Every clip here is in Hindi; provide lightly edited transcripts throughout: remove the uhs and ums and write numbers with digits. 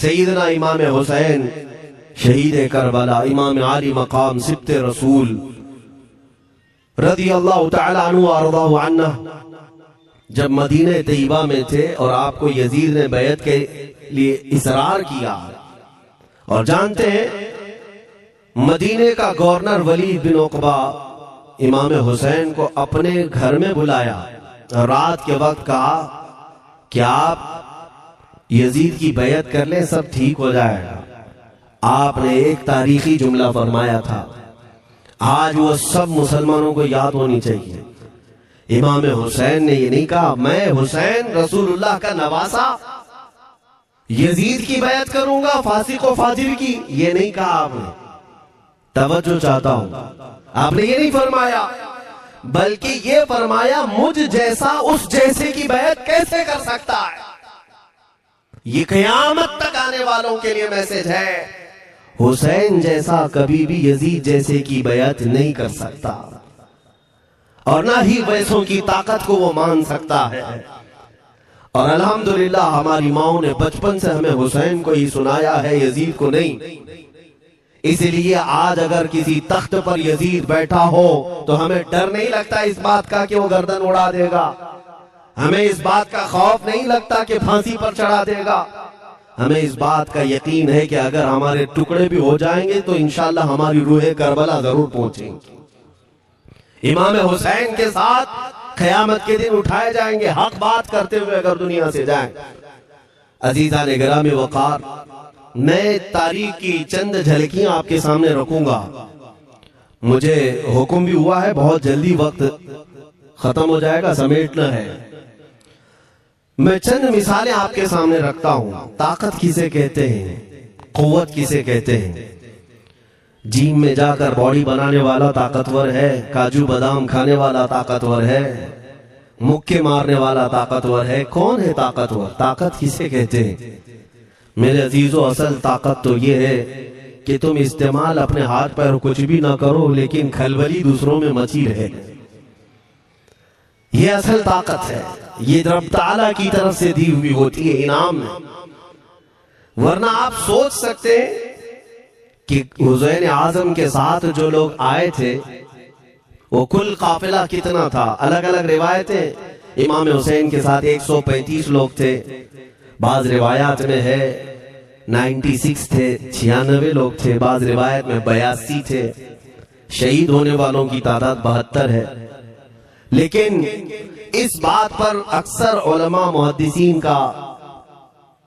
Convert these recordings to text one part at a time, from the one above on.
सैयदना इमाम हुसैन शहीद करबला, इमाम आली मकाम सिब्ते रसूल रज़ी अल्लाह तआला अन्हु अर्ज़ाहु अन्ना जब मदीने तैयबा में थे और आपको यजीद ने बैत के लिए इसरार किया, और जानते हैं मदीने का गवर्नर वलीद बिन उक़बा इमाम हुसैन को अपने घर में बुलाया, रात के वक्त कहा कि आप यजीद की बैत कर ले, सब ठीक हो जाएगा। आपने एक तारीखी जुमला फरमाया था, आज वो सब मुसलमानों को याद होनी चाहिए। इमाम हुसैन ने ये नहीं कहा मैं हुसैन रसूलुल्लाह का नवासा यजीद की बैत करूंगा फासिक को फाजिर की, ये नहीं कहा आपने। तवज्जो चाहता हूं, आपने ये नहीं फरमाया, बल्कि ये फरमाया मुझ जैसा उस जैसे की बैत कैसे कर सकता है। ये क़यामत तक आने वालों के लिए मैसेज है, हुसैन जैसा कभी भी यजीद जैसे की बैत नहीं कर सकता, और ना ही वैसों की ताकत को वो मान सकता है। और अल्हम्दुलिल्लाह हमारी माओ ने बचपन से हमें हुसैन को ही सुनाया है, यजीद को नहीं। इसलिए आज अगर किसी तख्त पर यजीद बैठा हो तो हमें डर नहीं लगता इस बात का कि वो गर्दन उड़ा देगा, हमें इस बात का खौफ नहीं लगता कि फांसी पर चढ़ा देगा। हमें इस बात का यकीन है कि अगर हमारे टुकड़े भी हो जाएंगे तो इंशाअल्लाह हमारी रूह करबला जरूर पहुंचेंगी। इमाम हुसैन के साथ क़यामत के दिन उठाए जाएंगे, हक बात करते हुए अगर दुनिया से जाएं। अजीज़ान गिरामी वक़ार, मैं तारीख की चंद झलकियां आपके सामने रखूंगा। मुझे हुक्म भी हुआ है, बहुत जल्दी वक्त खत्म हो जाएगा, समेटना है। मैं चंद मिसालें आपके सामने रखता हूं। ताकत किसे कहते हैं, कुव्वत किसे कहते हैं। जिम में जाकर बॉडी बनाने वाला ताकतवर है, काजू बादाम खाने वाला ताकतवर है, मुक्के मारने वाला ताकतवर है। कौन है ताकतवर? ताकत किसे कहते हैं? मेरे अजीजों, असल ताकत तो ये है कि तुम इस्तेमाल अपने हाथ पैर कुछ भी ना करो, लेकिन खलबली दूसरों में मची रहे। ये असल ताकत है, ये रब ताला की तरफ से दी हुई होती है इनाम में। वरना आप सोच सकते हैं कि हुसैन आजम के साथ जो लोग आए थे वो कुल काफिला कितना था। अलग अलग रिवायतें, इमाम हुसैन के साथ 135 लोग थे, बाज रिवायात में है 96 थे, 96 लोग थे, बाज रिवायत में 82 थे। शहीद होने वालों की तादाद 72 है। लेकिन इस बात पर अक्सर उलमा मुहद्दिसीन का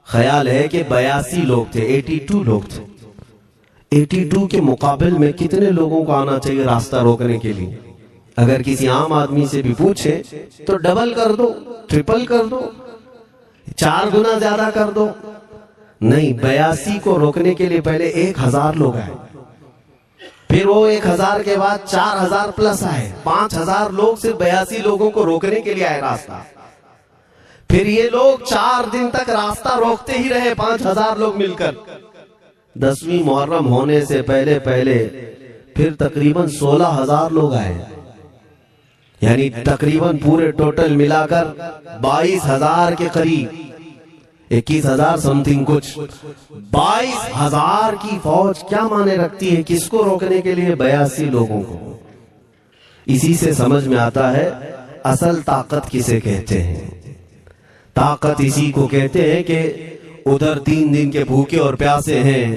ख्याल है कि 82 लोग थे, 82 लोग थे। 82 के मुकाबिल में कितने लोगों को आना चाहिए रास्ता रोकने के लिए? अगर किसी आम आदमी से भी पूछे तो डबल कर दो, ट्रिपल कर दो, 4 गुना ज्यादा कर दो। नहीं, 82 को रोकने के लिए पहले 1000 लोग आए, फिर वो 1000 के बाद 4000 प्लस आए, 5000 लोग सिर्फ 82 लोगों को रोकने के लिए आए रास्ता। फिर ये लोग 4 दिन तक रास्ता रोकते ही रहे, 5000 लोग मिलकर। 10वीं मुहर्रम होने से पहले पहले फिर तकरीबन 16000 लोग आए, यानी तकरीबन पूरे टोटल मिलाकर 22000 के करीब, 21000 समथिंग कुछ। 22000 की फौज क्या माने रखती है? किसको रोकने के लिए? 82 लोगों को। इसी से समझ में आता है असल ताकत किसे कहते हैं। ताकत इसी को कहते हैं कि उधर 3 दिन के भूखे और प्यासे हैं,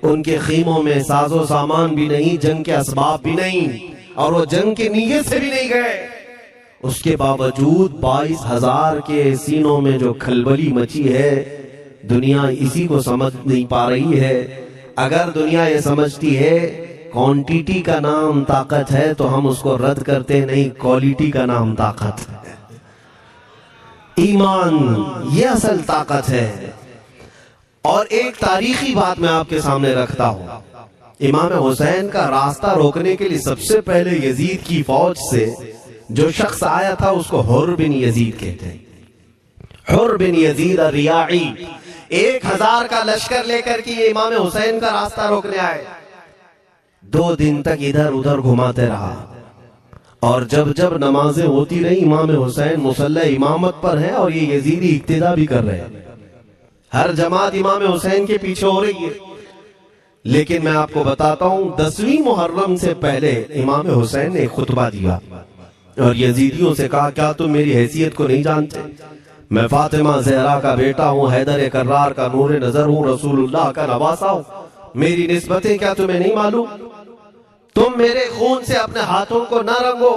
उनके खीमों में साजो सामान भी नहीं, जंग के असबाब भी नहीं, और वो जंग की नीयत से भी नहीं गए। उसके बावजूद 22000 के सीनों में जो खलबली मची है, दुनिया इसी को समझ नहीं पा रही है। अगर दुनिया ये समझती है क्वांटिटी का नाम ताकत है तो हम उसको रद्द करते नहीं, क्वालिटी का नाम ताकत है। ईमान ये असल ताकत है। और एक तारीखी बात मैं आपके सामने रखता हूं। इमाम हुसैन का रास्ता रोकने के लिए सबसे पहले यजीद की फौज से जो शख्स आया था उसको हुर बिन यजीद कहते हैं। हुर बिन यजीद रियाई 1000 का लश्कर लेकर के ये इमाम हुसैन का रास्ता रोकने आए। 2 दिन तक इधर उधर घुमाते रहा, और जब जब नमाजें होती रही, इमाम हुसैन मुसल्ला इमामत पर है और ये यजीदी इक्तिदा भी कर रहे हैं। हर जमात इमाम हुसैन के पीछे हो रही है। लेकिन मैं आपको बताता हूं 10वीं मुहर्रम से पहले इमाम हुसैन ने खुतबा दिया और यजीदियों से कहा, क्या तुम मेरी हैसियत को नहीं जानते? मैं फातिमा ज़हरा का बेटा हूँ, हैदर कर्रार का नूर नजर हूँ, रसूलुल्लाह का नवासा हूँ। मेरी निस्बतें क्या तुम्हें नहीं मालूम? तुम मेरे खून से अपने हाथों को न रंगो।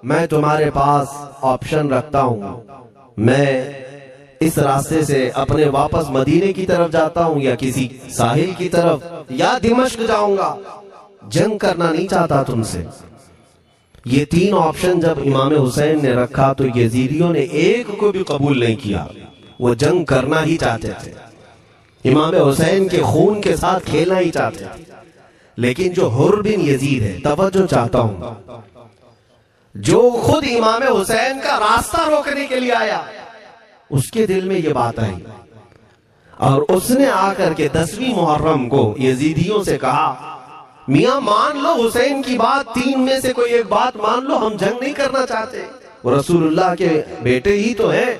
मैं तुम्हारे पास ऑप्शन रखता हूं, मैं इस रास्ते से अपने वापस मदीने की तरफ जाता हूं या किसी साहिल की तरफ या दिमश्क जाऊंगा। जंग करना नहीं चाहता तुमसे। ये 3 ऑप्शन जब इमाम हुसैन ने रखा तो यजीदियों ने एक को भी कबूल नहीं किया। वो जंग करना ही चाहते थे, इमाम हुसैन के खून के साथ खेलना ही चाहते थे। लेकिन जो हुर बिन यजीद है, तवज्जो चाहता हूं, जो खुद इमाम हुसैन का रास्ता रोकने के लिए आया, उसके दिल में ये बात आई और उसने आकर के 10वीं मुहर्रम को यजीदियों से कहा, मियां मान लो हुसैन की बात, 3 में से कोई एक बात मान लो, हम जंग नहीं करना चाहते, वो रसूलुल्लाह के बेटे ही तो हैं।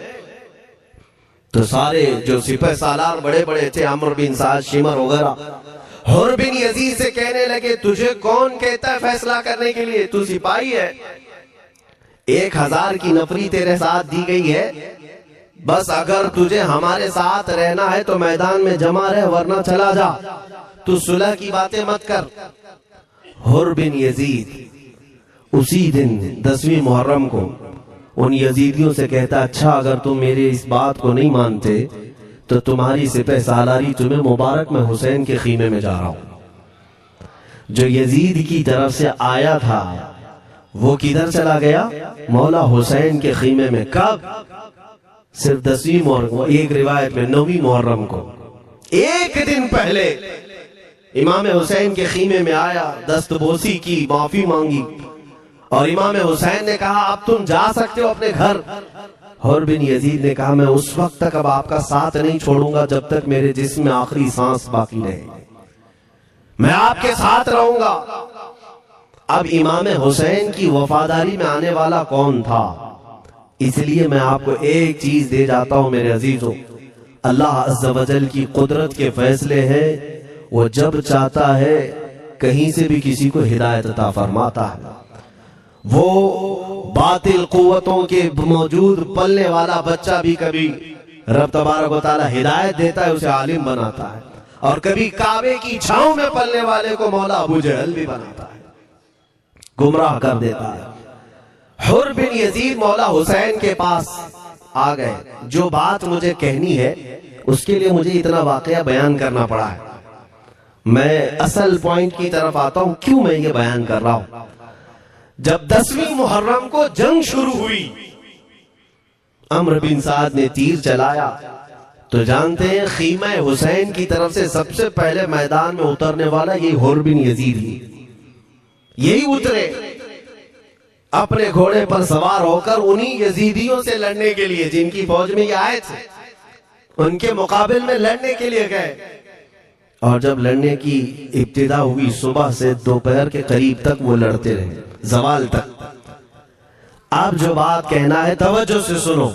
तो सारे जो सिपह सालार बड़े बड़े थे, अमर बिन साद, शिमर वगैरह, हुर बिन यजीद से कहने लगे, तुझे कौन कहता है फैसला करने के लिए? तू सिपाही है, 1000 की नफरी तेरे साथ दी गई है, बस अगर तुझे हमारे साथ रहना है तो मैदान में जमा रहे, वरना चला जा, तू सुलह की बातें मत कर। हुर बिन यजीद उसी दिन 10वीं मुहर्रम को उन यजीदियों से कहता, अच्छा अगर तुम मेरे इस बात को नहीं मानते तो तुम्हारी सिपह सालारी तुम्हें मुबारक, मैं हुसैन के खीमे में जा रहा हूं। जो यजीद की तरफ से आया था वो किधर चला गया? मौला हुसैन के खीमे में। कब? सिर्फ 10वीं मुहर्रम, एक रिवायत में 9वीं मुहर्रम को, एक दिन पहले इमाम हुसैन के खीमे में आया, दस्तबोसी की, माफी मांगी और इमाम हुसैन ने कहा, अब तुम जा सकते हो अपने घर। हुर बिन यजीद ने कहा, मैं उस वक्त तक अब आपका साथ नहीं छोड़ूंगा जब तक मेरे जिस्म में आखिरी सांस बाकी रहे, मैं आपके साथ रहूंगा। अब इमाम हुसैन की वफादारी में आने वाला कौन था? इसलिए मैं आपको एक चीज दे जाता हूं मेरे अजीजों, अल्लाह अज़्ज़ व जल की कुदरत के फैसले हैं, वो जब चाहता है कहीं से भी किसी को हिदायत अता फरमाता है। वो बातिल कुव्वतों के मौजूद पलने वाला बच्चा भी कभी रब तबारक व तआला हिदायत देता है, उसे आलिम बनाता है, और कभी काबे की छांव में पलने वाले को मौला अबू जहल भी बनाता है, गुमराह कर देता है। हुर बिन यजीद मौला हुसैन के पास आ गए। जो बात मुझे कहनी है उसके लिए मुझे इतना वाकया बयान करना पड़ा है। मैं असल पॉइंट की तरफ आता हूं, क्यों मैं ये बयान कर रहा हूं। जब 10वीं मुहर्रम को जंग शुरू हुई, अमर बिन साद ने तीर चलाया, तो जानते हैं खीमा हुसैन की तरफ से सबसे पहले मैदान में उतरने वाला यही हुर बिन यजीद ही, यही उतरे अपने घोड़े पर सवार होकर उन्हीं यजीदियों से लड़ने के लिए जिनकी फौज में ये आए थे, उनके मुकाबले में लड़ने के लिए गए। और जब लड़ने की इब्तिदा हुई, सुबह से दोपहर के करीब तक वो लड़ते रहे, जवाल तक। अब जो बात कहना है तवज्जो से सुनो।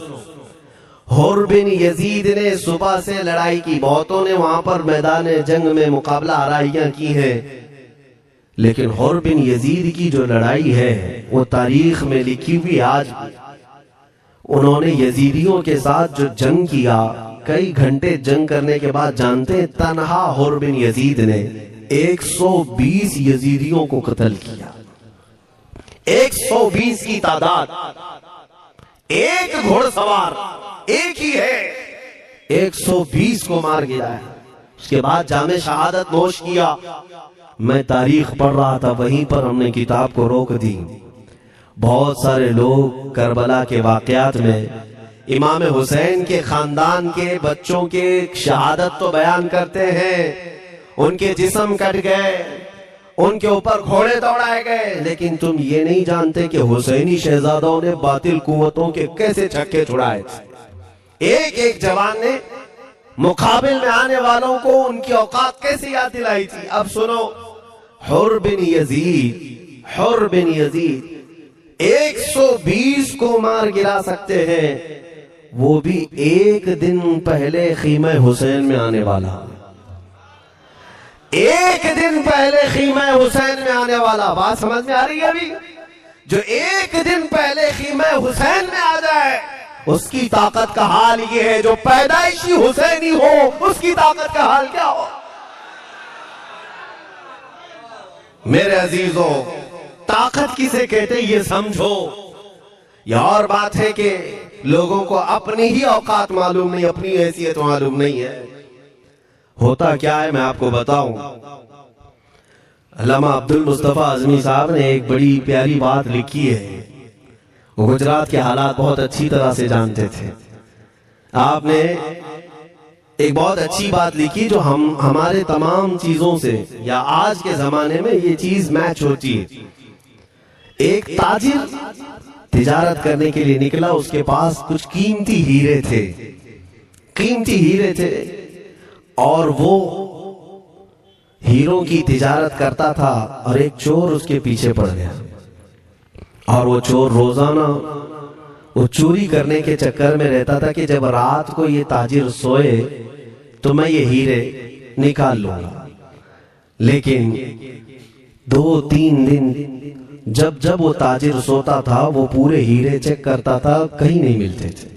हुर बिन यजीद ने सुबह से लड़ाई की, बहुतों ने वहां पर मैदान जंग में मुकाबला आराइयां की हैं, लेकिन हुर बिन यजीद की जो लड़ाई है वो तारीख में लिखी हुई। आज उन्होंने यजीदियों के साथ जो जंग किया, कई घंटे जंग करने के बाद, जानते हैं तनहा हुर बिन यजीद ने 120 यजीदियों को कत्ल किया। 120 की तादाद, एक घोड़सवार एक ही है, 120 को मार गिरा है। उसके बाद जामे शहादत नोश किया। मैं तारीख पढ़ रहा था, वहीं पर हमने किताब को रोक दी। बहुत सारे लोग करबला के वाकयात में इमाम हुसैन के खानदान के बच्चों के शहादत तो बयान करते हैं, उनके जिस्म कट गए, उनके ऊपर घोड़े दौड़ाए गए, लेकिन तुम ये नहीं जानते कि हुसैनी शहजादों ने बातिल कुव्वतों के कैसे छक्के छुड़ाए। एक एक जवान ने मुकाबिल में आने वालों को उनकी औकात कैसे याद दिलाई थी। अब सुनो, हुर बिन यजीद 120 को मार गिरा सकते हैं, वो भी एक दिन पहले खीमा हुसैन में आने वाला, एक दिन पहले खीमा हुसैन में आने वाला। बात समझ में आ रही है? अभी जो एक दिन पहले खीमा हुसैन में आ जाए उसकी ताकत का हाल ये है, जो पैदाइशी हुसैनी हो उसकी ताकत का हाल क्या हो। मेरे अजीजों, ताकत किसे कहते ये समझो। यह और बात है कि लोगों को अपनी ही औकात मालूम नहीं, अपनी हैसियत मालूम नहीं है। होता क्या है मैं आपको बताऊं। अल्लामा अब्दुल मुस्तफा आजमी साहब ने एक बड़ी प्यारी बात लिखी है। वो गुजरात के हालात बहुत अच्छी तरह से जानते थे। आपने एक बहुत अच्छी बात लिखी जो हमारे तमाम चीजों से या आज के जमाने में ये चीज मैच होती है। एक ताजिर तिजारत करने के लिए निकला, उसके पास कुछ कीमती हीरे थे, कीमती हीरे थे, और वो हीरों की तिजारत करता था और एक चोर उसके पीछे पड़ गया। और वो चोर रोजाना वो चोरी करने के चक्कर में रहता था कि जब रात को ये ताजिर सोए तो मैं ये हीरे निकाल लूंगा। लेकिन 2-3 दिन जब जब वो ताजिर सोता था वो पूरे हीरे चेक करता था, कहीं नहीं मिलते थे।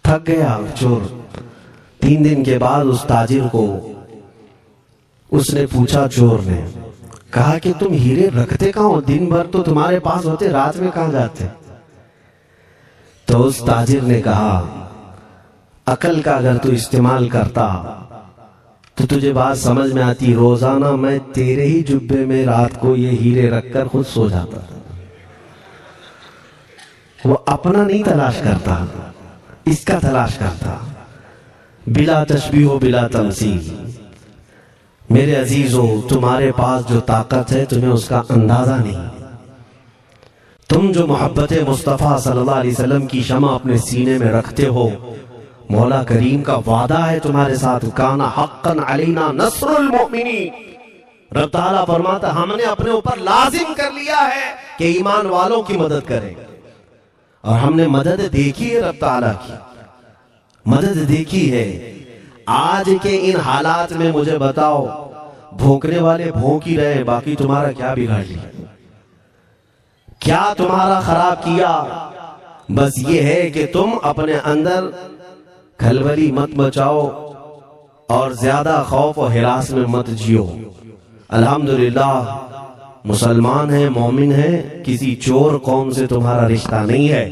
थक गया चोर। 3 दिन के बाद उस ताजिर को उसने पूछा, चोर ने कहा कि तुम हीरे रखते कहाँ हो? दिन भर तो तुम्हारे पास होते, रात में कहाँ जाते? तो उस ताजिर ने कहा, अकल का अगर तू इस्तेमाल करता तो तुझे बात समझ में आती। रोजाना मैं तेरे ही जुब्बे में रात को ये हीरे रखकर खुद सो जाता। वो अपना नहीं तलाश करता, इसका तलाश करता, बिला तशबीह बिला तमसील। मेरे अजीजों, तुम्हारे पास जो ताकत है तुम्हें उसका अंदाजा नहीं। तुम जो मोहब्बत मुस्तफ़ा सल्लल्लाहु अलैहि वसल्लम की शमा अपने सीने में रखते हो, मौला करीम का वादा है तुम्हारे साथ, काना हक्कन अलैना नस्रुल मोमिनीन। रब ताला फरमाता हमने अपने ऊपर लाजिम कर लिया है कि ईमान वालों की मदद करें। और हमने मदद देखी है, रब ताला की मदद देखी है। आज के इन हालात में मुझे बताओ, भौंकने वाले भौंक ही रहे, बाकी तुम्हारा क्या बिगाड़ लिया, क्या तुम्हारा खराब किया? बस ये है कि तुम अपने अंदर खलबली मत बचाओ और ज्यादा खौफ और हिरास में मत जियो। अल्हम्दुलिल्लाह मुसलमान है, मोमिन है, किसी चोर कौम से तुम्हारा रिश्ता नहीं है।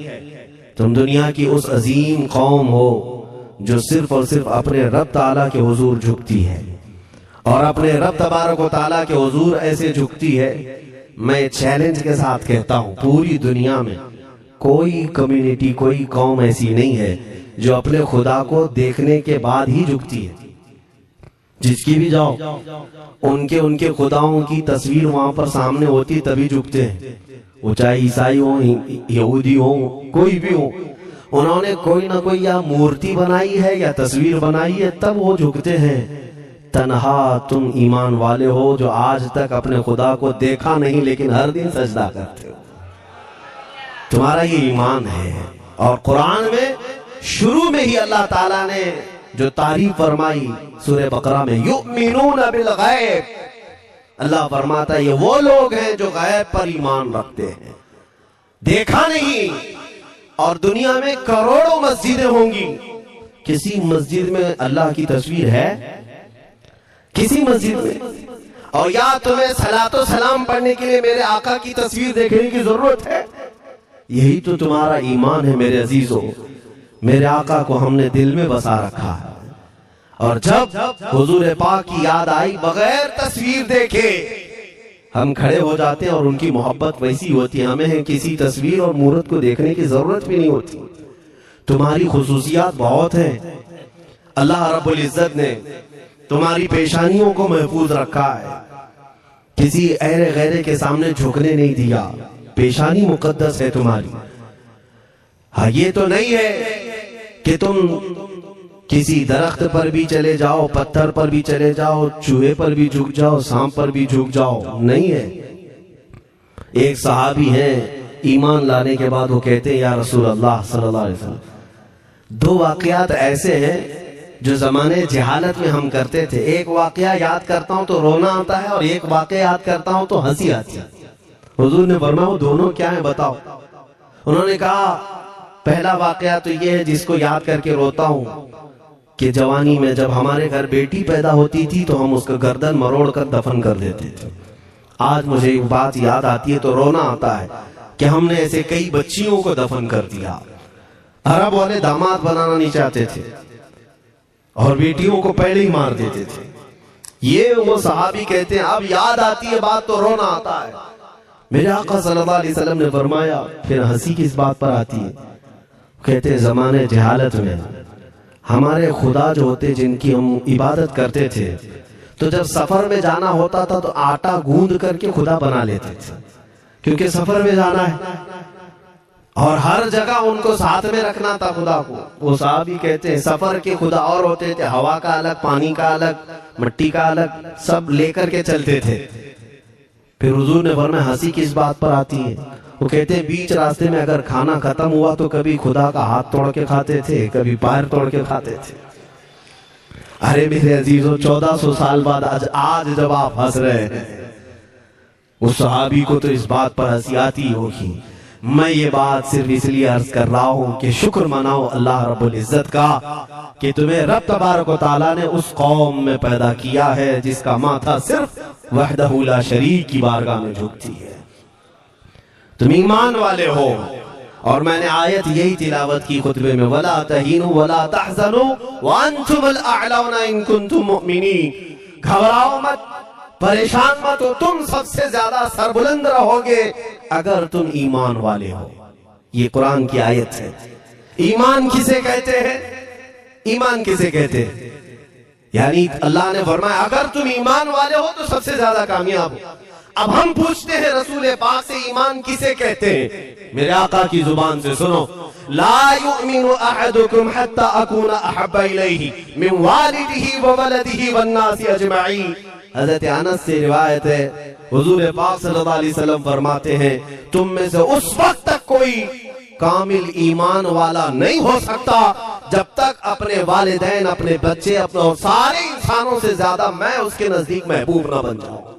तुम दुनिया की उस अजीम कौम हो जो सिर्फ और सिर्फ अपने रब ताला के हुजूर झुकती है, और अपने रब तबारक व ताला के हुजूर ऐसे झुकती है। मैं चैलेंज के साथ कहता हूं, पूरी दुनिया में कोई कम्युनिटी, कोई कौम ऐसी नहीं है जो अपने खुदा को देखने के बाद ही झुकती है। जिसकी भी जाओ, उनके खुदाओं की तस्वीर वहां पर सामने होती तभी झुकते हैं। वो चाहे ईसाई हो, यहूदी हो, कोई भी हो, उन्होंने कोई ना कोई या मूर्ति बनाई है या तस्वीर बनाई है, तब वो झुकते हैं। तन्हा तुम ईमान वाले हो जो आज तक अपने खुदा को देखा नहीं लेकिन हर दिन सजदा करते हो, तुम्हारा ये ईमान है। और कुरान में शुरू में ही अल्लाह ताला ने जो तारीफ फरमाई सूरह बकरा में, युमिनून बिल गैब, अल्लाह फरमाता है ये वो लोग हैं जो गैब पर ईमान रखते हैं, देखा नहीं। और दुनिया में करोड़ों मस्जिदें होंगी, किसी मस्जिद में अल्लाह की तस्वीर है? किसी मस्जिद में? और या तुम्हें सलातो सलाम पढ़ने के लिए मेरे आका की तस्वीर देखने की जरूरत है? यही तो तुम्हारा ईमान है मेरे अजीजों। मेरे आका को हमने दिल में बसा रखा है, और जब हुजूर पाक की याद आई, बगैर तस्वीर देखे हम खड़े हो जाते हैं। और उनकी मोहब्बत वैसी होती है, हमें किसी तस्वीर और मूरत को देखने की जरूरत भी नहीं होती। तुम्हारी खुसूसियात बहुत हैं। अल्लाह रब्बुल इज्जत ने तुम्हारी पेशानियों को महफूज रखा है, किसी ऐरे गैरे के सामने झुकने नहीं दिया। पेशानी मुकद्दस है तुम्हारी। हाँ, ये तो नहीं है कि तुम किसी दरख्त पर भी चले जाओ, पत्थर पर भी चले जाओ, चूहे पर भी झुक जाओ, सांप पर भी झुक जाओ, नहीं है। एक सहाबी है, ईमान लाने के बाद वो कहते हैं, या रसूल अल्लाह सल्लल्लाहु अलैहि वसल्लम, दो वाकयात ऐसे हैं जो जमाने जहालत में हम करते थे। एक वाकया याद करता हूं तो रोना आता है, और एक वाकया याद करता हूं तो हंसी आती है। हुजूर ने फरमाया वो दोनों क्या है बताओ। उन्होंने कहा पहला वाकया तो ये है जिसको याद करके रोता हूं कि जवानी में जब हमारे घर बेटी पैदा होती थी तो हम उसका गर्दन मरोड़ कर दफन कर देते थे। आज मुझे एक बात याद आती है तो रोना आता है कि हमने ऐसे कई बच्चियों को दफन कर दिया। अरब वाले दामाद बनाना नहीं चाहते थे और बेटियों को पहले ही मार देते थे। ये वो सहाबी कहते हैं अब याद आती है बात तो रोना आता है। मेरे आका सल्लल्लाहु अलैहि वसल्लम ने फरमाया फिर हंसी किस बात पर आती है। कहते हैं जमाने जहालत में हमारे खुदा जो होते जिनकी हम इबादत करते थे, तो जब सफर में जाना होता था तो आटा गूंद करके खुदा बना लेते थे, क्योंकि सफर में जाना है और हर जगह उनको साथ में रखना था खुदा को। वो साहब कहते हैं सफर के खुदा और होते थे, हवा का अलग, पानी का अलग, मिट्टी का अलग, सब लेकर के चलते थे। फिर हुजूर ने फरमाया हंसी किस बात पर आती है। वो कहते हैं बीच रास्ते में अगर खाना खत्म हुआ तो कभी खुदा का हाथ तोड़ के खाते थे, कभी पैर तोड़ के खाते थे। अरे मेरे अजीजों 1400 साल बाद आज जब आप हंस रहे हैं, उस सहाबी को तो इस बात पर हंसी आती होगी। मैं ये बात सिर्फ इसलिए अर्ज कर रहा हूं कि शुक्र मनाओ अल्लाह रब्बुल इज्जत का कि तुम्हें रब तबारक व तआला ने उस कौम में पैदा किया है जिसका माथा सिर्फ वहदहू ला शरीक की बारगाह में झुकती है। तुम ईमान वाले हो। और मैंने आयत यही तिलावत की खुतबे में, वला तहीनु वला तहज़नु व अंतुमुल अअलौना इन कुंतुम मुमिनीन। घबराओ मत, परेशान मत हो, तुम सबसे ज्यादा सरबुलंद रहोगे अगर तुम ईमान वाले हो। ये कुरान की आयत है। ईमान किसे कहते हैं? ईमान किसे कहते हैं? यानी अल्लाह ने फरमाया अगर तुम ईमान वाले हो तो सबसे ज्यादा कामयाब हो। अब हम पूछते हैं रसूल पाक से ईमान किसे कहते हैं? मेरे आका की जुबान से सुनो, ला युमिनु अहदुकुम हत्ता अकूना अहब्बा इलैहि मिन वालिदिही व वलदिही वन नासी अजमईन। हज़रत अनस से रिवायत है, हुजूर पाक सल्लल्लाहु अलैहि वसल्लम फरमाते हैं तुम में से उस वक्त तक कोई कामिल ईमान वाला नहीं हो सकता जब तक अपने वालिदैन, अपने बच्चे, अपने और सारे इंसानों से ज्यादा मैं उसके नजदीक महबूब ना बन जाऊं।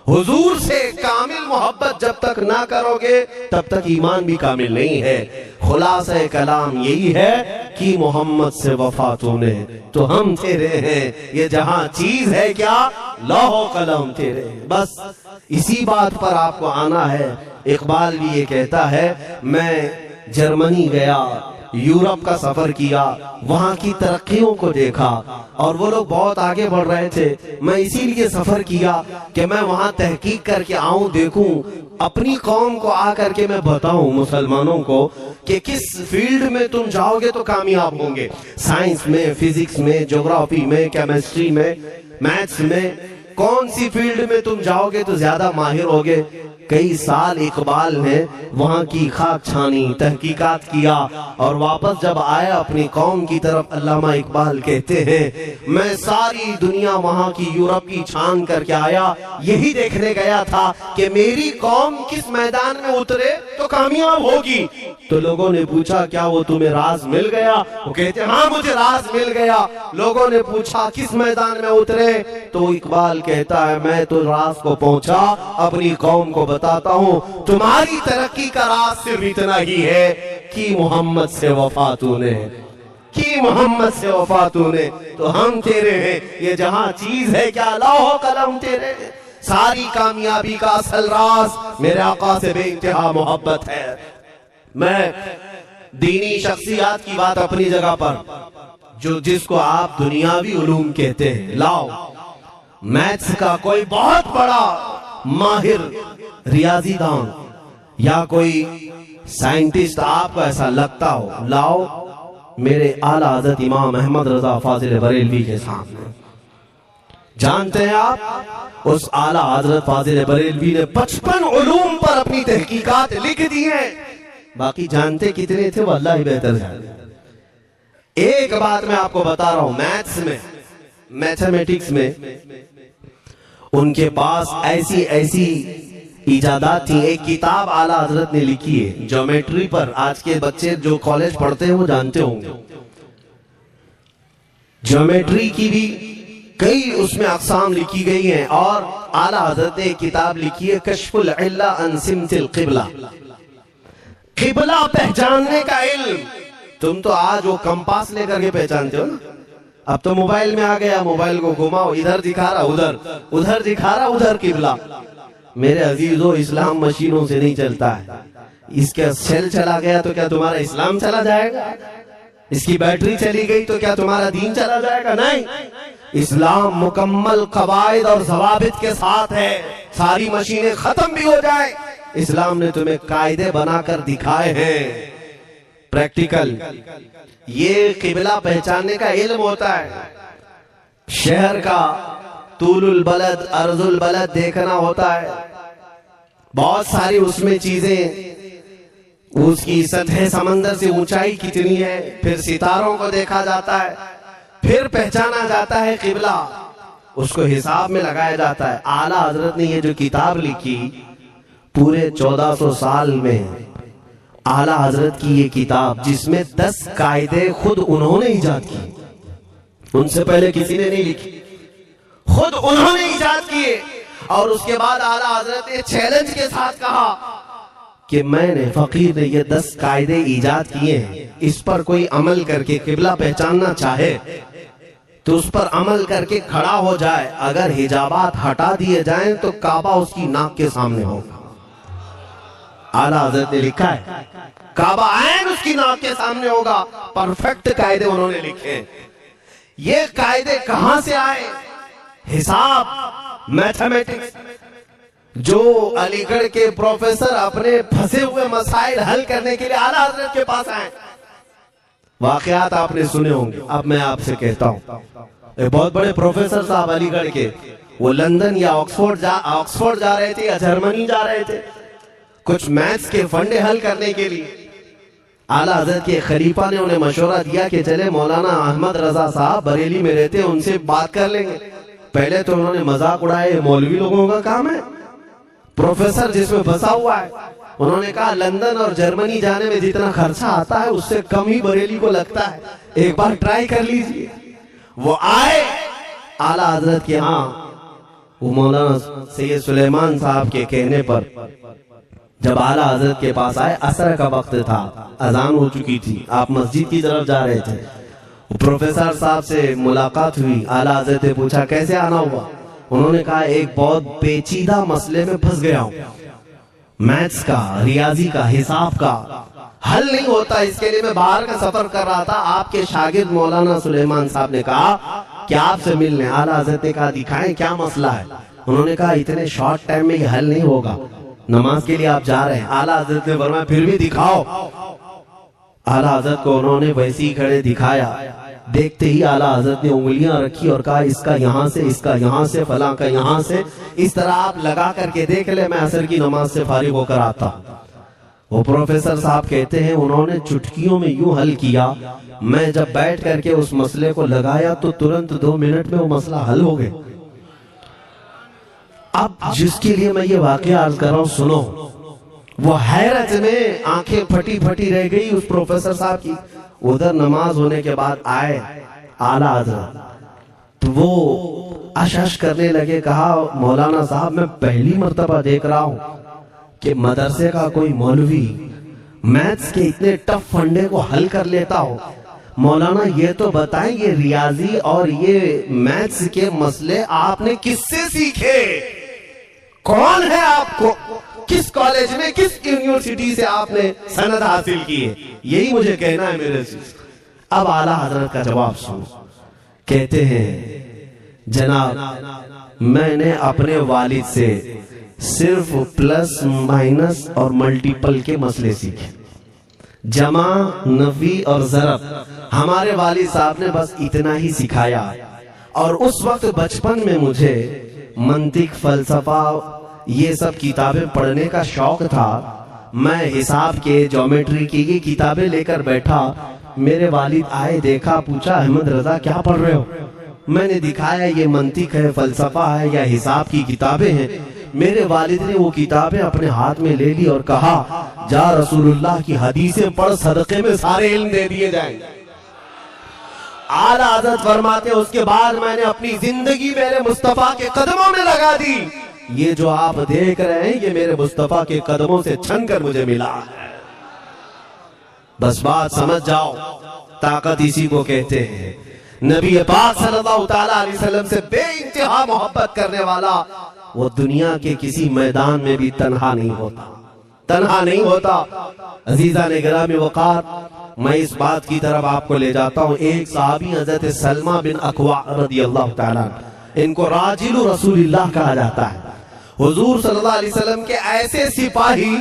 हुजूर से कामिल मोहब्बत जब तक ना करोगे तब तक ईमान भी कामिल नहीं है। खुलासा कलाम यही है कि मोहम्मद से वफा तूने तो हम तेरे हैं, ये जहां चीज है क्या लौह कलम तेरे। बस इसी बात पर आपको आना है। इकबाल भी ये कहता है, मैं जर्मनी गया, यूरोप का सफर किया, वहां की तरक्कियों को देखा और वो लोग बहुत आगे बढ़ रहे थे। मैं इसीलिए सफर किया कि मैं वहां तहकीक करके आऊं, देखूं, अपनी कौम को आकर के मैं बताऊं मुसलमानों को कि किस फील्ड में तुम जाओगे तो कामयाब होंगे। साइंस में, फिजिक्स में, ज्योग्राफी में, केमिस्ट्री में, मैथ्स में, कौन सी फील्ड में तुम जाओगे तो ज्यादा माहिर होगे। कई साल इकबाल ने वहां की खाक छानी, तहकीकात किया और वापस जब आया अपनी कौम की तरफ, अल्लामा इकबाल कहते हैं मैं सारी दुनिया वहां की यूरोप की छान करके आया, यही देखने गया था कि मेरी कौम किस मैदान में उतरे तो कामयाब होगी। तो लोगों ने पूछा क्या वो तुम्हें राज मिल गया? वो कहते हाँ मुझे राज मिल गया। लोगों ने पूछा किस मैदान में उतरे? तो इकबाल कहता है मैं तो राज को पहुंचा, अपनी कौम को बताता हूँ तुम्हारी तरक्की का राज सिर्फ इतना ही है कि मोहम्मद से वफा तूने, कि मोहम्मद से वफा तूने तो हम तेरे हैं। ये जहां चीज है क्या लौह कलम तेरे। सारी कामयाबी का असल राज मेरे आका से बेइंतहा मोहब्बत है। मैं दीनी शख्सियात की बात अपनी जगह पर, जो जिसको आप दुनियावी उलूम कहते हैं, लाओ मैथ्स का कोई बहुत बड़ा माहिर रियाजीदान या कोई साइंटिस्ट आपको ऐसा लगता हो, लाओ मेरे आला हज़रत इमाम अहमद रजा फाजिल बरेलवी के सामने। जानते हैं आप उस आला हज़रत फाजिल बरेलवी ने 55 उलूम पर अपनी तहकीकात लिख दी है। बाकी जानते कितने थे वो अल्लाह ही बेहतर जाने। एक बात मैं आपको बता रहा हूं, मैथ्स में, मैथमेटिक्स में उनके पास ऐसी ऐसी इजादात थी। एक किताब आला हजरत ने लिखी है ज्योमेट्री पर, आज के बच्चे जो कॉलेज पढ़ते हैं वो जानते होंगे। ज्योमेट्री की भी कई उसमें अक़साम लिखी गई हैं, और आला हजरत ने एक किताब लिखी है कश्फुल इल्ला अन सिमतिल क़िबला, क़िबला पहचानने का इल्म। तुम तो आज वो कंपास लेकर के पहचानते हो ना, अब तो मोबाइल में आ गया, मोबाइल को घुमाओ, इधर दिखा रहा उधर, उधर दिखा रहा उधर क़िबला। मेरे अजीजों, इस्लाम मशीनों से नहीं चलता है। इसका सेल चला गया तो क्या तुम्हारा इस्लाम चला जाएगा? इसकी बैटरी चली गई तो क्या तुम्हारा दीन चला जाएगा? नहीं, इस्लाम मुकम्मल कवायद और ज़वाबित के साथ है। सारी मशीनें खत्म भी हो जाए, इस्लाम ने तुम्हें कायदे बनाकर दिखाए हैं, प्रैक्टिकल। ये क़िबला पहचानने का इल्म होता है। शहर का तूलुल बलद अर्जुल बलद देखना होता है, बहुत सारी उसमें चीजें, उसकी सतह समंदर से ऊंचाई कितनी है, फिर सितारों को देखा जाता है, फिर पहचाना जाता है क़िबला, उसको हिसाब में लगाया जाता है। आला हजरत ने ये जो किताब लिखी, पूरे 1400 साल में आला हजरत की ये किताब, जिसमें 10 कायदे खुद उन्होंने इजाद किए, उनसे पहले किसी ने नहीं लिखी, खुद उन्होंने इजाद किए। और उसके बाद आला हजरत ने चैलेंज के साथ कहा कि मैंने, फकीर ने ये 10 कायदे इजाद किए हैं, इस पर कोई अमल करके क़िबला पहचानना चाहे तो उस पर अमल करके खड़ा हो जाए। अगर हिजाबात हटा दिए जाएं तो काबा उसकी नाक के सामने होगा। आला हजरत ने लिखा है काबा ऐन उसकी नाक के सामने होगा। परफेक्ट कायदे उन्होंने लिखे। ये कायदे कहां से आए? हिसाब, मैथमेटिक्स। जो अलीगढ़ के प्रोफेसर अपने फंसे हुए मसाइल हल करने के लिए आला हजरत के पास आए, वाकयात आपने सुने होंगे। अब मैं आपसे कहता हूं, बहुत बड़े प्रोफेसर साहब अलीगढ़ के, वो लंदन या ऑक्सफोर्ड जा रहे थे या जर्मनी जा रहे थे कुछ मैथ्स के फंडे हल करने के लिए। आला हजरत के खलीफा ने उन्हें मशवरा दिया कि चले मौलाना अहमद रजा साहब बरेली में रहते, उनसे बात कर लेंगे। पहले तो उन्होंने मजाक उड़ाए, मौलवी लोगों का काम है, प्रोफेसर जिसमें फंसा हुआ है। उन्होंने कहा लंदन और जर्मनी जाने में जितना खर्चा आता है उससे कम ही बरेली को लगता है, एक बार ट्राई कर लीजिए। वो आए आला हजरत के यहाँ, वो मौलाना सैयद सुलेमान साहब के कहने पर जब आला हजरत के पास आए, असर का वक्त था, अजान हो चुकी थी, आप मस्जिद की तरफ जा रहे थे। प्रोफेसर साहब से मुलाकात हुई। आला हजरत ने पूछा कैसे आना हुआ? उन्होंने कहा एक बहुत पेचीदा मसले में फंस गया हूं, मैथ्स का, रियाजी का, हिसाब का हल नहीं होता, इसके लिए मैं बाहर का सफर कर रहा था। आपके शागिर्द मौलाना सुलेमान साहब ने कहा कि आपसे मिलने। आला हजरत ने कहा दिखाएं क्या मसला है? उन्होंने कहा इतने शॉर्ट टाइम में ये हल नहीं होगा, नमाज के लिए आप जा रहे हैं। आला हजरत ने फरमाया फिर भी दिखाओ। आला हजरत को उन्होंने वैसे ही खड़े दिखाया। देखते ही आला हजरत ने उंगलियां रखी और कहा इसका यहां से, इसका यहां से, फलां का यहां से, इस तरह आप लगा करके देख ले, मैं असर की नमाज से फारिग होकर आता। वो प्रोफेसर साहब कहते हैं उन्होंने चुटकियों में यूं हल किया, मैं जब बैठ करके उस मसले को लगाया तो तुरंत 2 मिनट में वो मसला हल हो गया। अब जिसके लिए मैं ये वाकया अर्ज कर रहा हूं, सुनो। वो हैरत में आंखें फटी फटी रह गई उस प्रोफेसर साहब की। उधर नमाज होने के बाद आए आला हजरत, तो वो अशश करने लगे। कहा मौलाना साहब मैं पहली मर्तबा देख रहा हूं कि मदरसे का कोई मौलवी मैथ्स के इतने टफ फंडे को हल कर लेता हो। मौलाना ये तो बताएं, ये रियाजी और ये मैथ्स के मसले आपने किससे सीखे? कौन है आपको? किस कॉलेज में, किस यूनिवर्सिटी से आपने सनद हासिल की है? यही मुझे कहना है मेरे से। अब आला हजरत का जवाब सुनो। कहते हैं जनाब मैंने अपने वालिद से सिर्फ प्लस माइनस और मल्टीपल के मसले सीखे, जमा, नफी और ज़रब हमारे वालिद साहब ने बस इतना ही सिखाया। और उस वक्त बचपन में मुझे मंतिक, फलसफा, ये सब किताबें पढ़ने का शौक था। मैं हिसाब के, ज्योमेट्री की किताबें लेकर बैठा। मेरे वालिद आए, देखा, पूछा अहमद रजा क्या पढ़ रहे हो? मैंने दिखाया ये मंतिक है, फलसफा है या हिसाब की किताबें हैं। मेरे वालिद ने वो किताबें अपने हाथ में ले ली और कहा, जा रसूलुल्लाह की हदीसें पढ़, सदके में सारे इल्म दे दिए जाएंगे। आला हज़रत फरमाते, उसके बाद मैंने अपनी जिंदगी मेरे मुस्तफा के कदमों में लगा दी। ये जो आप देख रहे हैं ये मेरे मुस्तफा के कदमों से छन कर मुझे मिला है। बस बात समझ जाओ, ताकत इसी को कहते हैं। नबी पाक सल्लल्लाहु ताला अलैहि वसल्लम से बेइंतहा मोहब्बत करने वाला वो दुनिया के किसी मैदान में भी तन्हा नहीं होता, तन्हा नहीं होता। अजीजा ने गिरामी वकार, मैं इस बात की तरफ आपको ले जाता हूँ। एक सहाबी हजरत सलमा बिन अकवा रदियल्लाहु ताला, इनको राजिलु रसूलिल्लाह कहा जाता है। हुजूर सल्लल्लाहु अलैहि वसल्लम के ऐसे सिपाही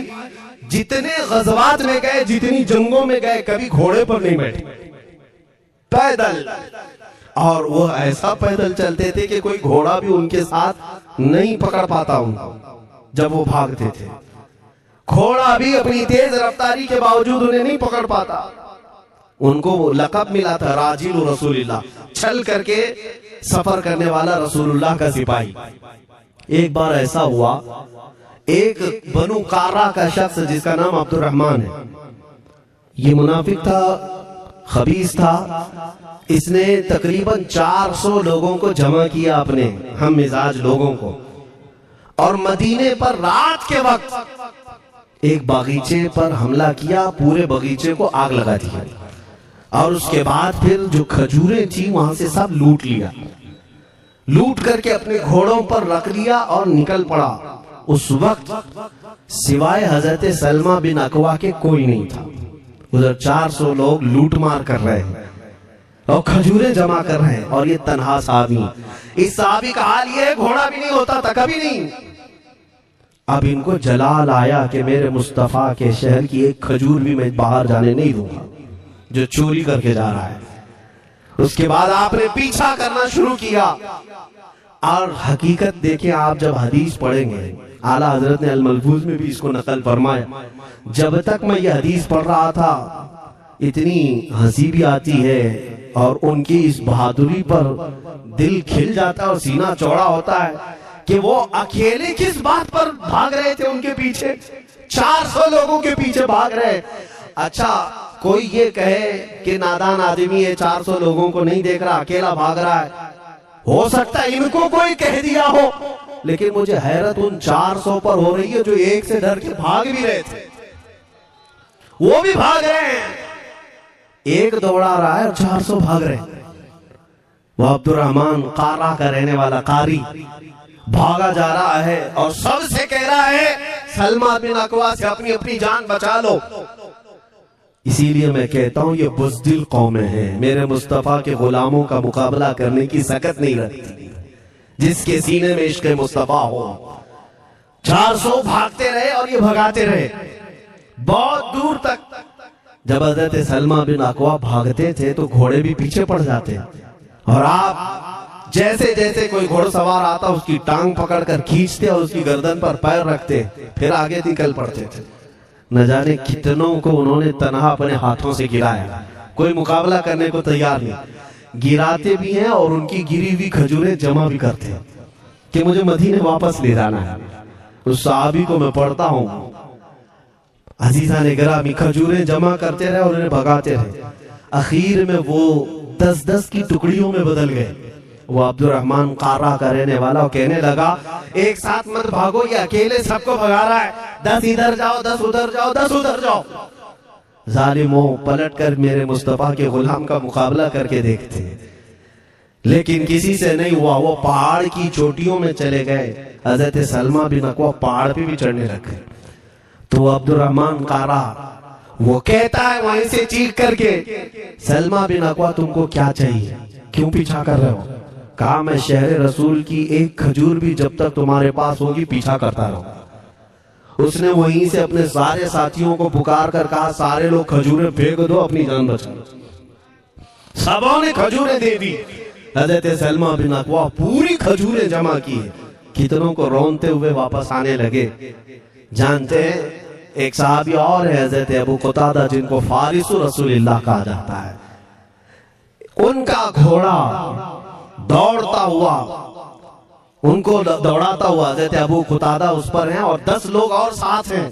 जितने गज़वात में गए, जितनी जंगों में गए, कभी घोड़े पर नहीं बैठे, पैदल। और वो ऐसा पैदल चलते थे कि कोई घोड़ा भी उनके साथ नहीं पकड़ पाता उनको जब वो भागते थे। घोड़ा भी अपनी तेज रफ्तारी के बावजूद उन्हें नहीं पकड़ पाता। उनको लक़ब मिला था राजिलु रसूलिल्लाह, चल करके सफर करने वाला रसूलुल्लाह का सिपाही। एक बार ऐसा हुआ, एक बनु कारा का शख्स जिसका नाम अब्दुर्रहमान है, ये मुनाफिक था, खबीस था। इसने तकरीबन 400 लोगों को जमा किया, अपने हम मिजाज लोगों को, और मदीने पर रात के वक्त एक बागीचे पर हमला किया, पूरे बागीचे को आग लगा दिया। और उसके बाद फिर जो खजूरें थी वहां से सब लूट लिया, लूट करके अपने घोड़ों पर रख लिया और निकल पड़ा। उस वक्त सिवाय हजरत सलमा बिन अकवा के कोई नहीं था। उधर 400 लोग लूट मार कर रहे हैं और खजूरें जमा कर रहे हैं, और ये तन्हा साहबी। इस साहबी का हाल ये घोड़ा भी नहीं होता था कभी नहीं। अब इनको जलाल आया कि मेरे मुस्तफा के शहर की एक खजूर भी मैं बाहर जाने नहीं दूंगा जो चोरी करके जा रहा है। उसके बाद आपने पीछा करना शुरू किया। और हकीकत देखें, आप जब हदीस पढ़ेंगे, आला हजरत ने अल-मलफूज में भी इसको नकल फरमाया। जब तक मैं ये हदीस पढ़ रहा था, इतनी हंसी भी आती है और उनकी इस बहादुरी पर दिल खिल जाता है और सीना चौड़ा होता है कि वो अकेले किस बात पर भाग रहे थे। उनके पीछे 400 लोगों के पीछे भाग रहे। अच्छा, कोई ये कहे कि नादान आदमी है, 400 लोगों को नहीं देख रहा, अकेला भाग रहा है, हो सकता है इनको कोई कह दिया हो, लेकिन मुझे हैरत उन 400 पर हो रही है जो एक से डर के भाग भी रहे थे। वो भी भाग रहे हैं, एक दौड़ा रहा है और 400 भाग रहे हैं। वो अब्दुर्रहमान कारा का रहने वाला कारी भागा जा रहा है और सबसे कह रहा है, सलमा बिन अकवा से अपनी अपनी जान बचा लो। इसीलिए मैं कहता हूं ये बुज़दिल कौमें हैं, मेरे मुस्तफा के गुलामों का मुकाबला करने की सकत नहीं रखती, जिसके सीने में इश्क़ मुस्तफा हो। 400 भागते रहे और ये भगाते रहे बहुत दूर तक। जब हज़रत सलमा बिन अकवा भागते थे तो घोड़े भी पीछे पड़ जाते, और आप जैसे जैसे कोई घोड़सवार आता उसकी टांग पकड़कर खींचते और उसकी गर्दन पर पैर रखते, फिर आगे निकल पड़ते थे। न जाने कितनों को उन्होंने तनहा अपने हाथों से गिराया, कोई मुकाबला करने को तैयार नहीं। गिराते भी हैं और उनकी गिरी हुई खजूरें जमा भी करते हैं कि मुझे मदीने वापस ले जाना है। उस सहाबी को मैं पढ़ता हूं, अजीजा ने गिरामी खजूरें जमा करते रहे और उन्हें भगाते रहे। आखिर में वो 10-10 की टुकड़ियों में बदल गए। वो अब्दुर्रहमान कारा का रहने वाला कहने लगा, एक साथ मत भागो, ये अकेले सबको भगा रहा है, 10 इधर जाओ, 10 उधर जाओ, 10 उधर जाओ। जालिमों, पलट कर मेरे मुस्तफा के गुलाम का मुकाबला करके देखते, लेकिन किसी से नहीं हुआ। वो पहाड़ की चोटियों में चले गए। हजरत सलमा बिन अकवा पहाड़ पे भी चढ़ने लगे। तो अब्दुर्रहमान कारा वो कहता है वहीं से चीख करके, सलमा बिन अकवा तुमको क्या चाहिए, क्यों पीछा कर रहे हो? कहा, मैं शहर रसूल की एक खजूर भी जब तक तुम्हारे पास होगी पीछा करता रहूं। उसने वहीं से अपने सारे साथियों को पुकार कर कहा, सारे लोग खजूरें फेंक दो, अपनी जान बचा लो। सबों ने खजूरें दे दी। हजरत सलमा बिन अकवा पूरी खजूरें जमा की, कितनों को रोनते हुए वापस आने लगे। जानते हैं, एक साहबी और है हजरत अबू कुतादा, जिनको फारिसु रसूलिल्लाह कहा जाता है। उनका घोड़ा दौड़ता हुआ उनको दौड़ाता हुआ हजरत अबू कुतादा उस पर हैं और 10 लोग और साथ हैं।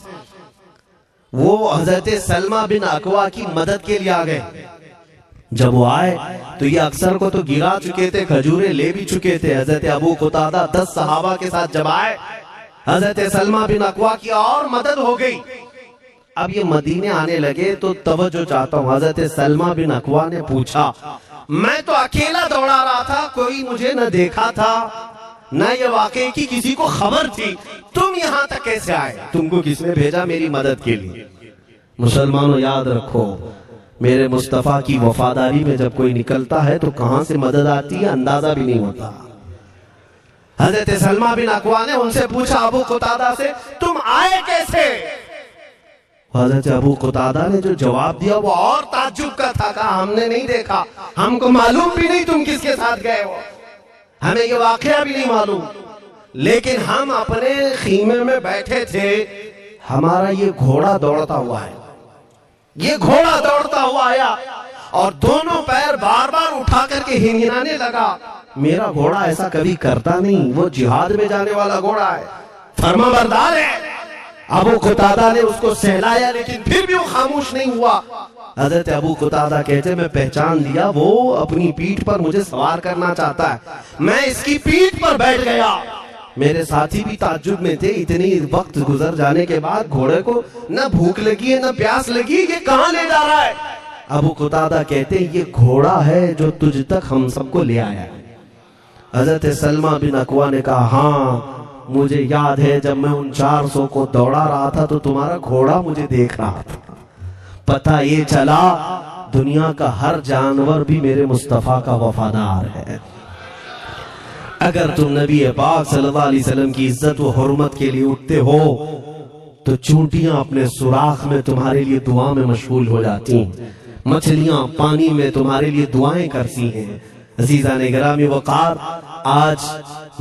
वो हजरत सलमा बिन अकवा की मदद के लिए आ गए। जब वो आए तो ये अक्सर को तो गिरा चुके थे, खजूरें ले भी चुके थे। हजरत अबू कुतादा 10 सहाबा के साथ जब आए, हजरत सलमा बिन अकवा की और मदद हो गई। अब ये मदीने आने लगे तो तवज्जो चाहता हूँ। हजरत सलमा बिन अकवा ने पूछा, मैं तो अकेला दौड़ा रहा था, कोई मुझे न देखा था, न ये वाकई की किसी को खबर थी, तुम यहाँ तक कैसे आए? तुमको किसने भेजा मेरी मदद के लिए? मुसलमानों याद रखो, मेरे मुस्तफा की वफादारी में जब कोई निकलता है तो कहां से मदद आती है अंदाजा भी नहीं होता। हजरत सलमा बिन अकवा ने उनसे पूछा, अबू कुतादा से, तुम आए कैसे? हजरत अबू कुतादा ने जो जवाब दिया वो और ताज्जुब का था। कहा, हमने नहीं देखा, हमको मालूम भी नहीं तुम किसके साथ गए हो, हमें ये वाकया भी नहीं मालूम, लेकिन हम अपने खीमे में बैठे थे, हमारा ये घोड़ा दौड़ता हुआ है, ये घोड़ा दौड़ता हुआ आया और दोनों पैर बार बार उठा करके हिनहिनाने लगा। मेरा घोड़ा ऐसा कभी करता नहीं, वो जिहाद में जाने वाला घोड़ा है, फर्माबरदार है। अबू कुतादा ने उसको सहलाया, लेकिन फिर भी वो खामोश नहीं हुआ। हजरत अबू कुतादा कहते, मैं पहचान लिया, वो अपनी पीठ पर मुझे सवार करना चाहता है। मैं इसकी पीठ पर बैठ गया। मेरे साथी भी ताज्जुब में थे, इतनी वक्त गुजर जाने के बाद घोड़े को न भूख लगी है न प्यास लगी, ये कहां ले जा रहा है? अबू कुतादा कहते, ये घोड़ा है जो तुझ तक हम सबको ले आया है। हजरत सलमा बिन अकवा ने कहा, हाँ मुझे याद है, जब मैं उन 400 को दौड़ा रहा था तो तुम्हारा घोड़ा मुझे देख रहा था। पता ये चला दुनिया का हर जानवर भी मेरे मुस्तफा का वफादार है। अगर तुम नबी पाक सल्लल्लाहु अलैहि वसल्लम की इज्जत व हुर्मत के लिए उठते हो तो चूंटियां अपने सुराख में तुम्हारे लिए दुआ में मशगूल हो जाती हैं, मछलियां पानी में तुम्हारे लिए दुआएं करती हैं। अजीजा ने गिरामी वकार, आज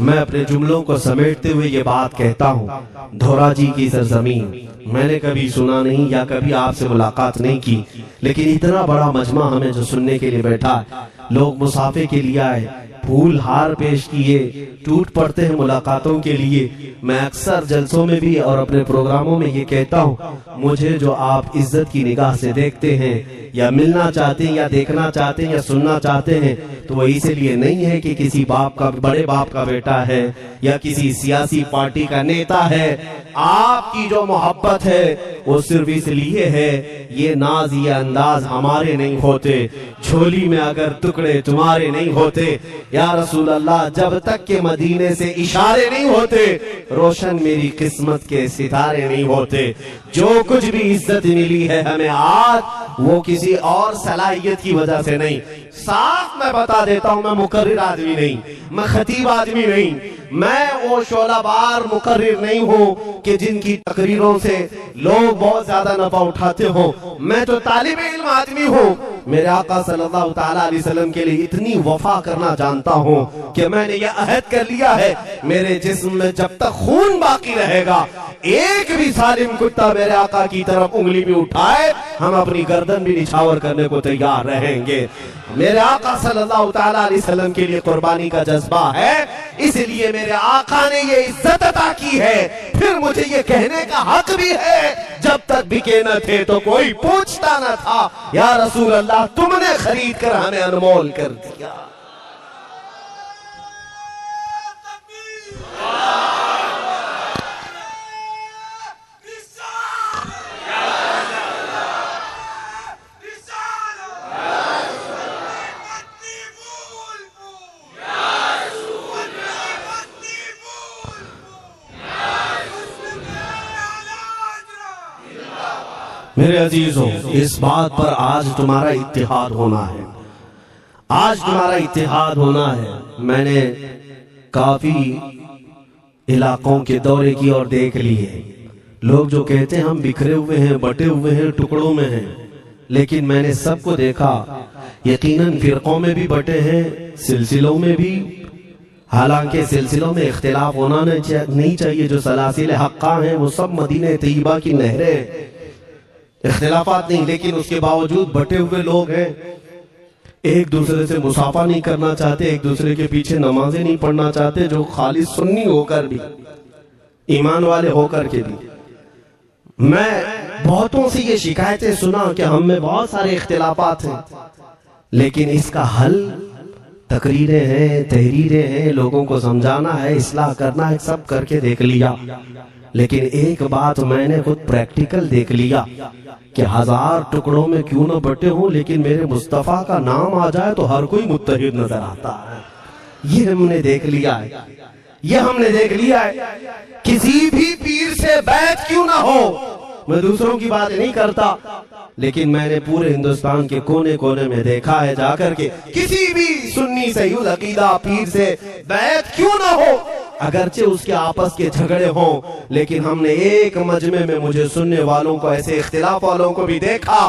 मैं अपने जुमलों को समेटते हुए ये बात कहता हूँ, धोरा जी की सरजमीन मैंने कभी सुना नहीं या कभी आपसे मुलाकात नहीं की, लेकिन इतना बड़ा मजमा हमें जो सुनने के लिए बैठा है, लोग मुसाफे के लिए आए, फूल हार पेश किए, टूट पड़ते हैं मुलाकातों के लिए। मैं अक्सर जलसों में भी और अपने प्रोग्रामों में ये कहता हूँ, मुझे जो आप इज्जत की निगाह से देखते हैं या मिलना चाहते हैं या देखना चाहते हैं या सुनना चाहते हैं, तो वो इसलिए नहीं है कि किसी बाप का, बड़े बाप का बेटा है या किसी सियासी पार्टी का नेता है। आपकी जो मोहब्बत है वो सिर्फ इसलिए है, ये नाज ये अंदाज हमारे नहीं होते, झोली में अगर टुकड़े तुम्हारे नहीं होते, या रसूल अल्लाह जब तक के मदीने से इशारे नहीं होते, रोशन मेरी किस्मत के सितारे नहीं होते। जो कुछ भी इज्जत मिली है हमें आज, वो किसी और सलाहियत की वजह से नहीं। साफ मैं बता देता हूं, मैं मुकर्रिर आदमी नहीं, मैं खतीब आदमी नहीं, मैं वो शोलाबार मुकर्रिर नहीं हूँ कि जिनकी तकरीरों से लोग बहुत ज्यादा नफा उठाते हो। मैं तो तालिब इल्म आदमी हूँ। मेरे आका सल्लल्लाहु ताला अलैहि वसल्लम के लिए इतनी वफा करना जानता हूँ कि मैंने ये अहद कर लिया है, मेरे जिस्म में जब तक खून बाकी रहेगा, एक भी सालिम कुत्ता मेरे आका की तरफ उंगली भी उठाए, हम अपनी गर्दन भी निछावर करने को तैयार रहेंगे। मेरे आका सल्लल्लाहु ताला अलैहि वसल्लम के लिए कुर्बानी का जज्बा है, इसलिए मेरे आका ने ये इज्जत अता की है। फिर मुझे ये कहने का हक भी है, जब तक बिके न थे तो कोई पूछता न था, या रसूल अल्लाह तुमने खरीद कर हमें अनमोल कर दिया। मेरे अजीजों, इस बात पर आज तुम्हारा इत्तेहाद होना है, आज तुम्हारा इत्तेहाद होना है। मैंने काफी इलाकों के दौरे की और देख लिए, लोग जो कहते हैं हम बिखरे हुए हैं, बटे हुए हैं, टुकड़ों में हैं, लेकिन मैंने सबको देखा, यकीनन फिरकों में भी बटे हैं, सिलसिलों में भी। हालांकि सिलसिलों में इख्तिलाफ होना नहीं चाहिए, जो सलासिल हक्का हैं वो सब मदीने तैयबा की नहरें, इख्तिलाफात नहीं, लेकिन उसके बावजूद बटे हुए लोग हैं। एक दूसरे से मुसाफा नहीं करना चाहते, एक दूसरे के पीछे नमाजें नहीं पढ़ना चाहते, जो खाली सुन्नी होकर भी, ईमान वाले होकर के भी। मैं बहुतों से ये शिकायतें सुना कि हम में बहुत सारे इख्तिलाफात हैं, लेकिन इसका हल तकरीरें हैं, तहरीरें हैं, लोगों को समझाना है, इस्लाह करना है, सब करके देख लिया। लेकिन एक बात मैंने खुद प्रैक्टिकल देख लिया कि 1000 टुकड़ों में क्यों न बटे हूं, लेकिन मेरे मुस्तफा का नाम आ जाए तो हर कोई मुत्तहिद नजर आता है। ये हमने देख लिया है, ये हमने देख लिया है। किसी भी पीर से बैत क्यों ना हो, मैं दूसरों की बात नहीं करता, लेकिन मैंने पूरे हिंदुस्तान के कोने कोने में देखा है जाकर के, किसी भी सुन्नी सयूद अकीदा पीर से बैत क्यों ना हो, अगरचे उसके आपस के झगड़े हों, लेकिन हमने एक मजमे में मुझे सुनने वालों को, ऐसे इख्तिलाफ वालों को भी देखा,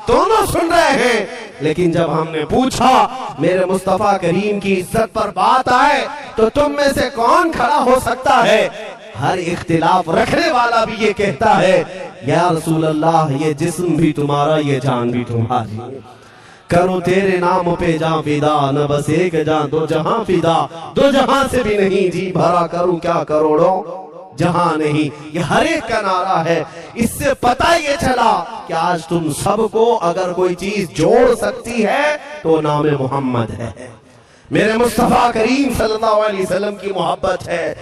दोनों सुन रहे हैं, लेकिन जब हमने पूछा मेरे मुस्तफा करीम की इज्जत पर बात आए तो तुम में से कौन खड़ा हो सकता है, हर इख्तिलाफ रखने वाला भी ये कहता है या रसूल अल्लाह, ये जिस्म भी तुम्हारा, ये जान भी तुम्हारी, करो तेरे नाम पे जा फिदा, न बस एक जा दो जहां फिदा, दो जहां से भी नहीं जी भरा, करूं क्या करोड़ों जहां नहीं, ये हर एक का नारा है। इससे पता ये चला कि आज तुम सबको अगर कोई चीज जोड़ सकती है तो नाम मोहम्मद है, मेरे मुस्तफा करीम सल्लल्लाहु अलैहि वसल्लम की मोहब्बत है।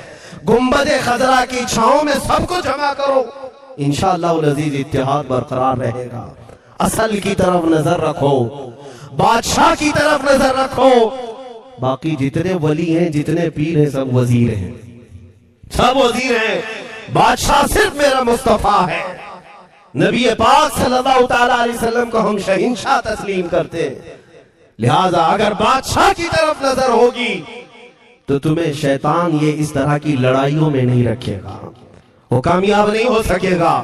गुंबदे खजरा की छांव में सबको जमा करो, इंशाअल्लाह अज़ीज इत्तेहाद बरकरार रहेगा। असल की तरफ नजर रखो, बादशाह की तरफ नजर रखो, बाकी जितने वली हैं, जितने पीर हैं, सब वजीर हैं, सब वजीर हैं, बादशाह सिर्फ मेरा मुस्तफा है। नबी पाक सल्लल्लाहु ताला अलैहि वसल्लम को हम शहींशाह तस्लीम करते हैं, लिहाजा अगर बादशाह की तरफ नजर होगी तो तुम्हें शैतान ये इस तरह की लड़ाइयों में नहीं रखेगा, वो कामयाब नहीं हो सकेगा।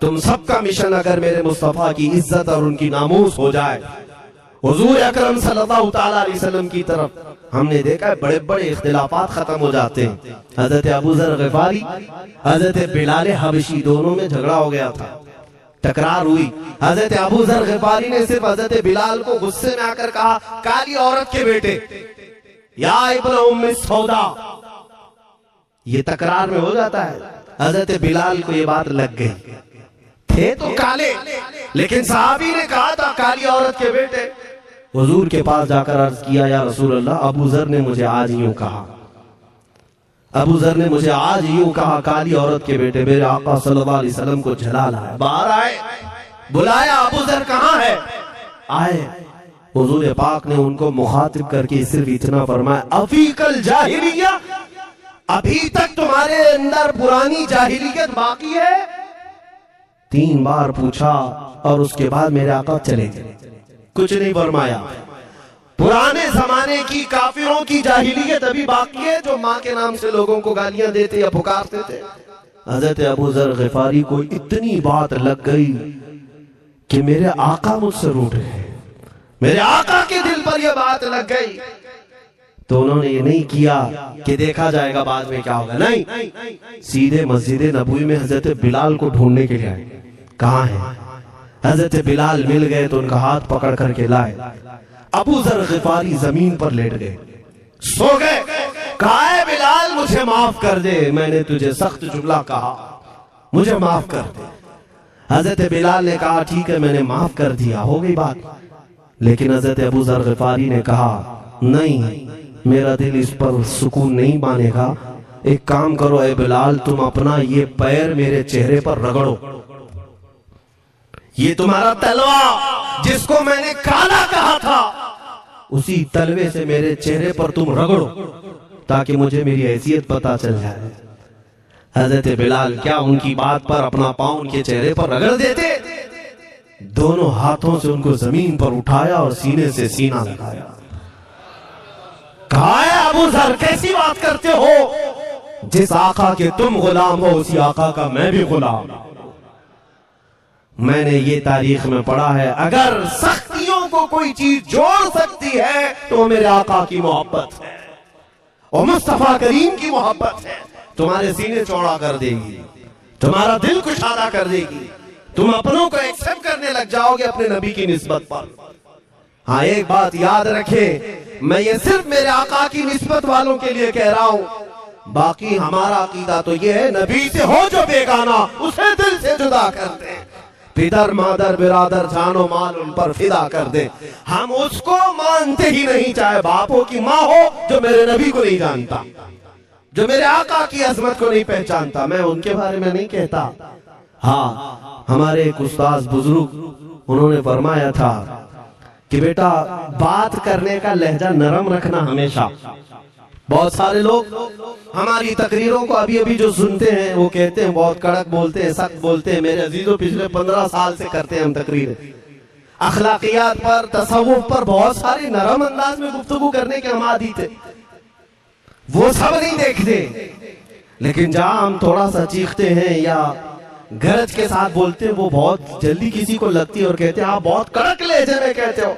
तुम सबका मिशन अगर मेरे मुस्तफा की इज्जत और उनकी नामूस हो जाए, हुजूर अकरम सल्लल्लाहु ताला अलैहि वसल्लम की तरफ हमने देखा है बड़े बड़े इख्तिलाफात खत्म हो जाते हैं। हजरत अबू ज़र ग़िफ़ारी, हजरत बिलाल हबशी, दोनों में झगड़ा हो गया था, टकरार हुई। हजरत अबू ज़र ग़िफ़ारी ने सिर्फ हजरत बिलाल को गुस्से में आकर कहा, काली औरत के बेटे, या इब्न उम्मे सौदा, ये तकरार में हो जाता है। हजरत बिलाल को ये बात लग गई, थे तो काले, लेकिन साहबी ने कहा था काली औरत के बेटे। हुजूर के पास जाकर अर्ज किया, या रसूल अल्लाह, अबू ज़र ने मुझे आज यूं कहा, अबू ज़र ने मुझे आज यूं कहा, काली औरत के बेटे। मेरे आका सल्लल्लाहु अलैहि वसल्लम को झला लाया, बाहर आए, बुलाया, अबू ज़र कहाँ है? आए, हुजूर पाक ने उनको मुखातिब करके सिर्फ इतना फरमाया, अफीकल जाहिलिया, अभी तक तुम्हारे अंदर पुरानी जाहिलियत बाकी है? 3 बार पूछा और उसके बाद मेरे आका चले गए, कुछ नहीं फरमाया। पुराने जमाने की काफिरों की जाहिलियत अभी बाकी है, जो माँ के नाम से लोगों को गालियां देते या पुकारते थे। हजरत अबू ज़र ग़िफ़ारी को इतनी बात लग गई कि मेरे आका मुझसे रूठ रहे, मेरे आका के दिल पर यह बात लग गई। तो उन्होंने ये नहीं किया कि देखा जाएगा बाद में क्या होगा, नहीं, सीधे मस्जिद नबवी में हजरत बिलाल को ढूंढने के लिए आए। कहाँ है? हजरत बिलाल मिल गए तो उनका हाथ पकड़ करके लाए। अबू ज़र ग़िफ़ारी जमीन पर लेट गए, सो गए। कहा है बिलाल, मुझे माफ कर दे, मैंने तुझे सख्त जुमला कहा, मुझे माफ कर दे। हजरत बिलाल ने कहा ठीक है, मैंने माफ कर दिया, हो गई बात। लेकिन हजरत अबू ज़र ग़िफ़ारी ने कहा नहीं, मेरा दिल इस पर सुकून नहीं मानेगा, एक काम करो ए बिलाल, तुम अपना ये पैर मेरे चेहरे पर रगड़ो, ये तुम्हारा तलवा जिसको मैंने काला कहा था, उसी तलवे से मेरे चेहरे पर तुम रगड़ो ताकि मुझे मेरी हैसियत पता चल जाए। हजरत बिलाल क्या उनकी बात पर अपना पांव उनके चेहरे पर रगड़ देते, दोनों हाथों से उनको जमीन पर उठाया और सीने से सीना लगाया। कहा है अबू ज़र, कैसी बात करते हो, जिस आका के तुम गुलाम हो उसी आका का मैं भी गुलाम। मैंने ये तारीख में पढ़ा है, अगर सख्तियों को कोई चीज जोड़ सकती है तो मेरे आका की मोहब्बत है और मुस्तफा करीम की मोहब्बत है। तुम्हारे सीने चौड़ा कर देगी, तुम्हारा दिल कुशादा कर देगी, तुम अपनों को एक्सेप्ट करने लग जाओगे अपने नबी की निस्बत पर। हाँ, एक बात याद रखें, मैं ये सिर्फ मेरे आका की निस्बत वालों के लिए कह रहा हूं। बाकी हमारा अकीदा तो ये है, नबी से हो जो बेगाना उसे दिल से जुदा कर दे, पितर मादर बिरादर जानो माल उन पर फिदा कर दे। हम उसको मानते ही नहीं, चाहे बापों की माँ हो जो मेरे नबी को नहीं जानता, जो मेरे आका की अजमत को नहीं पहचानता, मैं उनके बारे में नहीं कहता। हाँ, हमारे एक उस्ताद बुजुर्ग उन्होंने फरमाया था कि बेटा बात करने का लहजा नरम रखना हमेशा। बहुत सारे लोग हमारी तकरीरों को अभी अभी जो सुनते हैं वो कहते हैं बहुत कड़क बोलते हैं, सख्त बोलते हैं। मेरे अजीजों, पिछले 15 साल से करते हैं हम तकरीर, अखलाकियात पर, तसव्वुफ पर बहुत सारी नरम अंदाज में गुफ्तगू करने के हम आदी थे। वो सब नहीं देखते, लेकिन जहां हम थोड़ा सा चीखते हैं या गरज के साथ बोलते हैं, वो बहुत जल्दी किसी को लगती है और कहते हैं आप बहुत कड़क लहजे में कहते हो।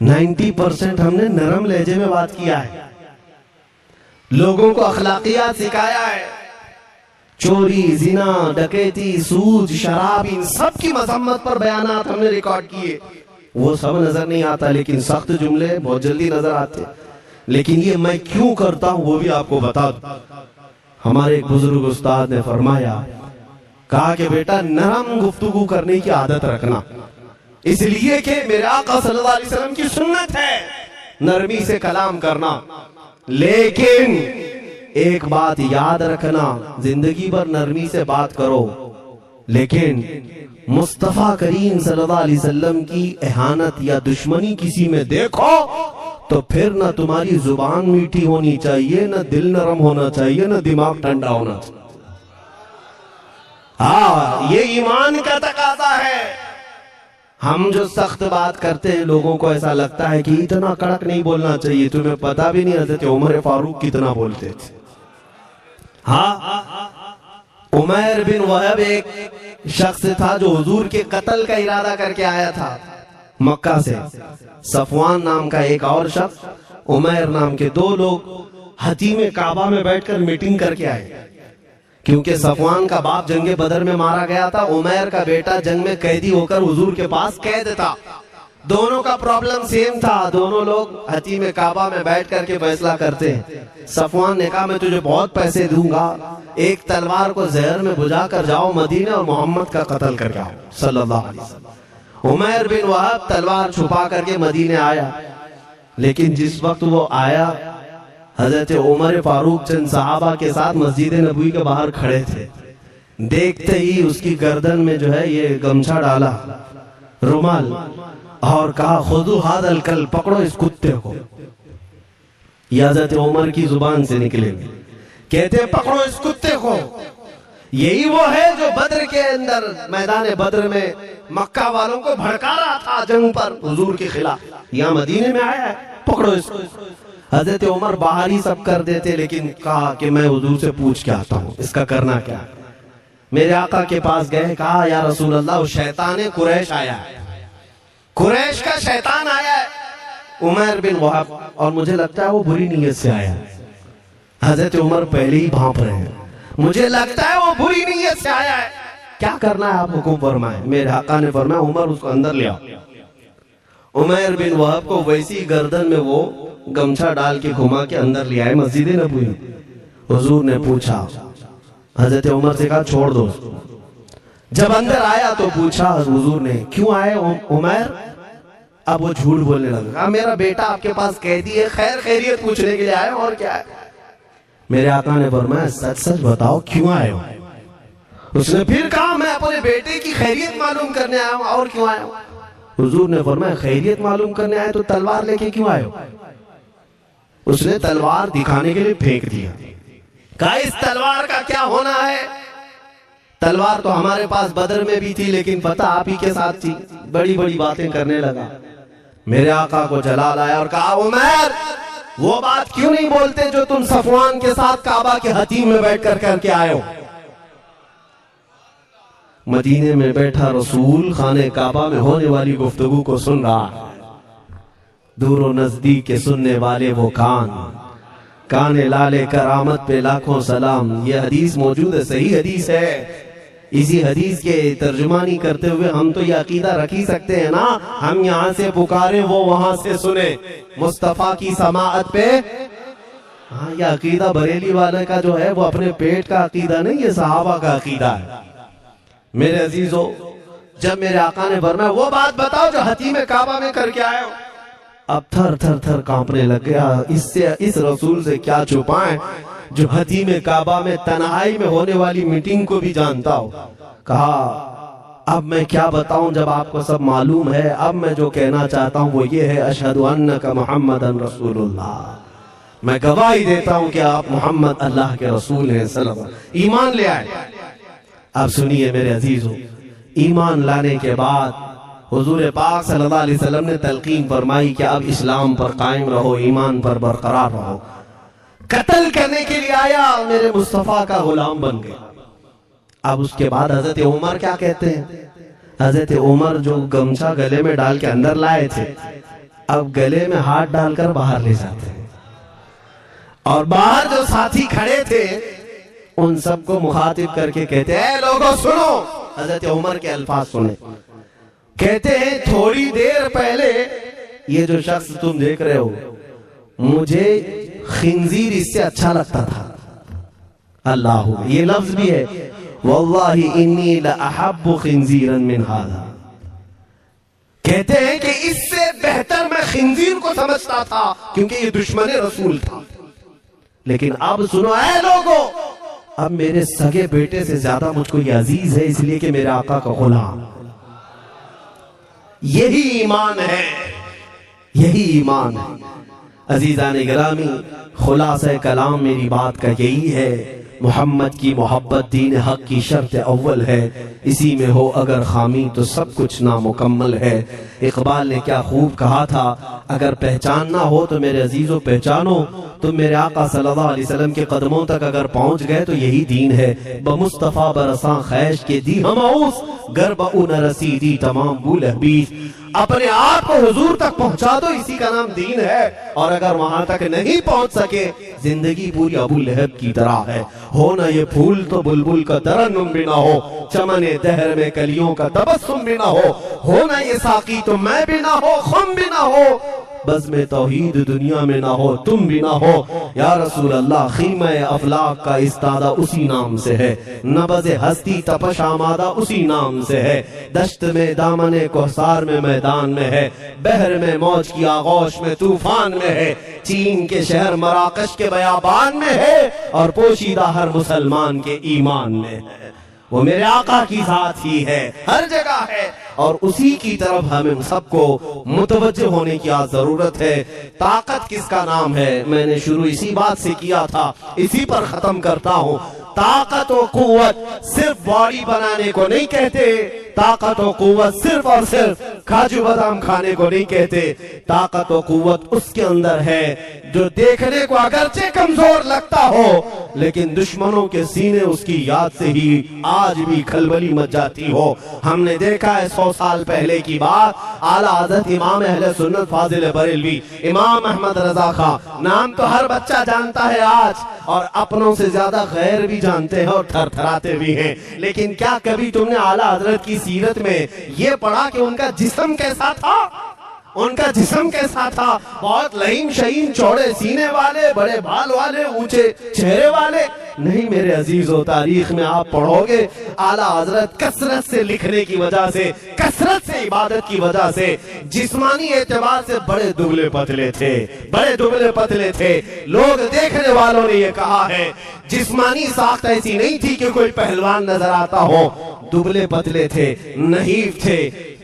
90% हमने नरम लहजे में बात किया है, लोगों को अखलाकियात सिखाया है। चोरी, जिना, डकैती, सूद, शराब, इन सब की मजम्मत पर बयानात हमने रिकॉर्ड किए। वो सब नजर नहीं आता, लेकिन सख्त जुमले बहुत जल्दी नजर आते। लेकिन ये मैं क्यों करता हूं वो भी आपको बता दूं। हमारे एक बुजुर्ग उस्ताद ने फरमाया, कहा कि बेटा नरम गुफ्तगू करने की आदत रखना, इसलिए कि मेरे आका सल्लल्लाहु अलैहि वसल्लम की सुन्नत है नरमी से कलाम करना। लेकिन एक बात याद रखना, जिंदगी भर नरमी से बात करो, लेकिन मुस्तफा करीम सल्लल्लाहु अलैहि वसल्लम की एहानत या दुश्मनी किसी में देखो तो फिर ना तुम्हारी जुबान मीठी होनी चाहिए, ना दिल नरम होना चाहिए, ना दिमाग ठंडा होना चाहिए। हाँ, ये ईमान का तकाजा है। हम जो सख्त बात करते हैं, लोगों को ऐसा लगता है कि इतना कड़क नहीं बोलना चाहिए। तुम्हें पता भी नहीं हजरत उमर फारूक कितना बोलते थे। हाँ, उमैर बिन वहब एक शख्स था जो हुजूर के कत्ल का इरादा करके आया था मक्का से। सफवान नाम का एक और शख्स, उमैर नाम के 2 लोग हतीम काबा में बैठकर मीटिंग करके आए, क्योंकि सफवान का बाप जंगे बदर में मारा गया था, उमैर का बेटा जंग में कैदी होकर हुजूर के पास कैद था। दोनों का प्रॉब्लम सेम था। दोनों लोग हतीम काबा में बैठ करके फैसला करते हैं। सफवान ने कहा मैं तुझे बहुत पैसे दूंगा, एक तलवार को जहर में बुझा कर जाओ मदीना और मोहम्मद का कत्ल कर आओ सल्लल्लाहु अलैहि वसल्लम। उमैर बिन वहब तलवार छुपा करके मदीने आया, लेकिन जिस वक्त वो आया, हजरत उमर फारूक चंद सहाबा के साथ मस्जिद नबवी के बाहर खड़े थे। देखते ही उसकी गर्दन में जो है ये गमछा डाला, रुमाल, और कहा खुदू हादल कल, पकड़ो इस कुत्ते को। ये हजरत उमर की जुबान से निकले, कहते पकड़ो इस कुत्ते को। यही वो है जो बद्र के अंदर, मैदान बद्र में मक्का वालों को भड़का रहा था जंग पर हुजूर के खिलाफ। यहाँ मदीने में आया है, पकड़ो इसको। हजरत उमर बाहर ही सब कर देते, लेकिन कहा कि मैं हुजूर से पूछ के आता हूँ इसका करना क्या। मेरे आका के पास गए, कहा या रसूल अल्लाह, शैतान कुरैश आया है, कुरैश का शैतान आया है, उमैर बिन वहब, और मुझे लगता है वो बुरी नीयत से आया है। हजरत उमर पहले ही भांप रहे हैं, मुझे लगता है वो बुरी नीयत से आया है, क्या करना है आप हुक्म फरमाए। मेरे आका ने फरमाया उमर उसको अंदर ले आओ। उमैर बिन वहब को वैसी गर्दन में वो गमछा डाल के घुमा के अंदर ले आए मस्जिद नबवी में। हुजूर ने पूछा, हजरत उमर से कहा छोड़ दो उसको। जब अंदर आया तो पूछा हुजूर ने, क्यों आए उमैर? अब वो झूठ बोलने लगा, मेरा बेटा आपके पास कैदी है, खैर खैरियत पूछने के लिए आए, और क्या है। मेरे आका ने फरमाया सच सच बताओ क्यों आए हो। उसने फिर कहा मैं अपने बेटे की खैरियत मालूम करने आया हूं, और क्यों आया हूं। हुजूर ने फरमाया खैरियत मालूम करने आए तो तलवार लेके क्यों आए हो। उसने तलवार दिखाने के लिए फेंक दिया, कहा इस तलवार का क्या होना है। तलवार तो हमारे पास बदर में भी थी, लेकिन पता आप ही के साथ थी। बड़ी बड़ी बातें करने लगा। मेरे आका को जलाल आया और कहा उमर वो बात क्यों नहीं बोलते जो तुम सफवान के साथ काबा के हतीम में बैठ कर करके आए हो। मदीने में बैठा रसूल खाने काबा में होने वाली गुफ्तगू को सुन रहा। दूर और नजदीक के सुनने वाले वो काने लाले करामत पे लाखों सलाम। ये हदीस मौजूद है, सही हदीस है। इसी हदीस के तर्जुमानी करते हुए हम तो ये अकीदा रख ही सकते हैं ना, हम यहाँ से पुकारे वो वहां से सुने, मुस्तफा की समाअत पे। हाँ, ये अकीदा बरेली वाले का जो है वो अपने पेट का अकीदा नहीं, ये सहाबा का अकीदा है। मेरे अजीजों, जब मेरे आका ने फरमाया वो बात बताओ जो हतीम काबा में करके आए हो, अब थर थर थर कांपने लग गया। इससे इस रसूल से क्या छुपाएं जो हतीम काबा में तन्हाई में होने वाली मीटिंग को भी जानता हो। कहा अब मैं क्या बताऊं जब आपको सब मालूम है। अब मैं जो कहना चाहता हूं वो ये है, अशहदु अन्नका मुहम्मदन रसूलुल्लाह, मैं गवाही देता हूं कि आप मोहम्मद अल्लाह के रसूल हैं सल्लल्लाहु। ईमान ले आए। अब सुनिए मेरे अजीजों, ईमान लाने के बाद हुजूर पाक सल्लल्लाहु अलैहि वसल्लम ने तलकीन फरमाई कि अब इस्लाम पर कायम रहो, ईमान पर बरकरार रहो। कत्ल करने के लिए आया, मेरे मुस्तफा का गुलाम बन गया। अब उसके बाद हजरत उमर क्या कहते हैं, हजरत उमर जो गमछा गले में डाल के अंदर लाए थे, अब गले में हाथ डालकर बाहर ले जाते हैं। और बाहर जो साथी खड़े थे उन सबको मुखातिब करके कहते हैं, लोगों सुनो। हजरत उमर के अल्फाज सुने, कहते हैं थोड़ी देर पहले ये जो शख्स तुम देख रहे हो, मुझे खिंजीर इससे अच्छा लगता था। अल्लाह, ये लफ्ज भी है, वल्लाही इन्नी लअहब्बु खिंजीरन मिन हादा। कहते हैं कि इससे बेहतर मैं खिंजीर को समझता था क्योंकि ये दुश्मन रसूल था। लेकिन अब सुनो ऐ लोगों, अब मेरे सगे बेटे से ज्यादा मुझको ये अजीज है, इसलिए कि मेरे आका का गुलाम। यही ईमान है, यही ईमान है। अजीज़ान गिरामी, खुलासा कलाम मेरी बात का यही है, मोहम्मद की मोहब्बत दीन हक की शर्त अव्वल है। इसी में हो अगर खामी तो सब कुछ नामुकम्मल है। इकबाल ने क्या खूब कहा था, अगर पहचानना हो तो मेरे अजीजों पहचानो, तुम मेरे आका सल्लल्लाहु अलैहि वसल्लम के कदमों तक अगर पहुंच गए तो यही दीन है। बमुस्तफा बरसा खैश के दी हमऊस, गर्ब उन रसीदी तमाम बुलहबीस। अपने आप को हुजूर तक पहुंचा दो, इसी का नाम दीन है। और अगर वहां तक नहीं पहुंच सके, जिंदगी पूरी अबू लहब की तरह है। हो ना ये फूल तो बुलबुल का तरन्नुम भी ना हो, चमने दहर में कलियों का तबस्सुम भी ना हो ना ये साकी तो मैं भी ना हो, खुम भी ना हो, बस में तौहीद दुनिया में ना हो, तुम भी ना हो। या रसूल अल्लाह, खीमा अफलाक का इस्तादा उसी नाम से है, नबज़ हस्ती तपश आमादा उसी नाम से है। दश्त में दामने कोहसार में मैदान में है, बहर में मौज की आगोश में तूफान में है, चीन के शहर मराकश के बयाबान में है, और पोशीदा हर मुसलमान के ईमान में है। वो मेरे आका की जात ही है, हर जगह है, और उसी की तरफ हमें सबको मुतवज्जे होने की जरूरत है। ताकत किसका नाम है, मैंने शुरू इसी बात से किया था, इसी पर खत्म करता हूँ। ताकत और कुव्वत सिर्फ बॉडी बनाने को नहीं कहते, ताकत और कुव्वत सिर्फ और सिर्फ काजू बादाम खाने को नहीं कहते। ताकत और कुव्वत उसके अंदर है जो देखने को अगरचे कमजोर लगता हो, लेकिन दुश्मनों के सीने उसकी याद से ही आज भी खलबली मच जाती हो। हमने देखा है 100 साल पहले की बात, आला हज़रत इमाम अहले सुन्नत फाजिल बरेलवी इमाम अहमद रजा खां, नाम तो हर बच्चा जानता है आज, और अपनों से ज्यादा गैर भी जानते हैं और थरथराते भी हैं। लेकिन क्या कभी तुमने आला हजरत की सीरत में ये पढ़ा कि उनका जिस्म कैसा था? उनका जिस्म कैसा था? बहुत लहीम शहीन, चौड़े सीने वाले, बड़े बाल वाले, ऊंचे चेहरे वाले? नहीं मेरे अजीजों, तारीख में आप पढ़ोगे आला हजरत कसरत से लिखने की वजह से, कसरत से इबादत की वजह से जिस्मानी एतबार से बड़े दुबले पतले थे, बड़े दुबले पतले थे। लोग देखने वालों ने ये कहा है जिस्मानी साख्त ऐसी नहीं थी कि कोई पहलवान नजर आता हो, दुबले पतले थे, नहीफ थे,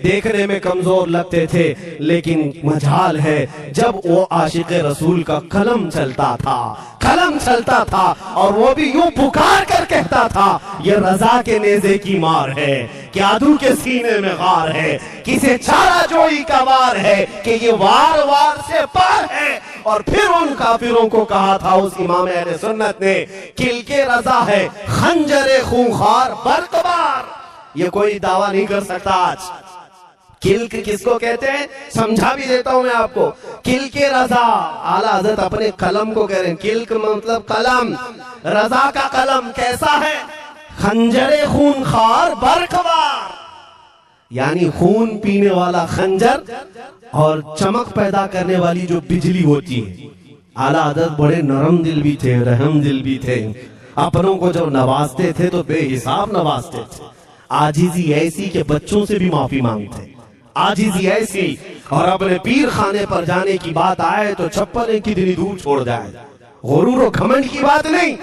देखने में कमजोर लगते थे। लेकिन मजाल है जब वो आशिक रसूल का कलम चलता था, कलम चलता था, और वो भी यूं पुकार कर कहता था ये रजा के नेज़े की मार है, क्यादू के सीने में गार है, किसे चारा जोई का वार है कि ये वार वार से पार है। और फिर उन काफिरों को कहा था उस इमाम अहले सुन्नत ने, किल के रजा है खंजरे खूंखार बरकबार। ये कोई दावा नहीं कर सकता आज। किल्क किसको कहते हैं समझा भी देता हूं मैं आपको। किल के रजा, आला हज़रत अपने कलम को कह रहे हैं, किल्क मतलब कलम, रजा का कलम कैसा है? खंजरे खून खार बरकबार, यानी खून पीने वाला खंजर और चमक पैदा करने वाली जो बिजली होती है। आला हज़रत बड़े नरम दिल भी थे, रहम दिल भी थे। अपनों को जब नवाजते थे तो बेहिसाब नवाजते थे। आजिजी ऐसी के बच्चों से भी माफी मांगते, आजिजी ऐसी। और अपने पीर खाने पर जाने की बात आए तो चप्पल कितनी दूर छोड़ जाए। गुरूर और घमंड की बात नहीं,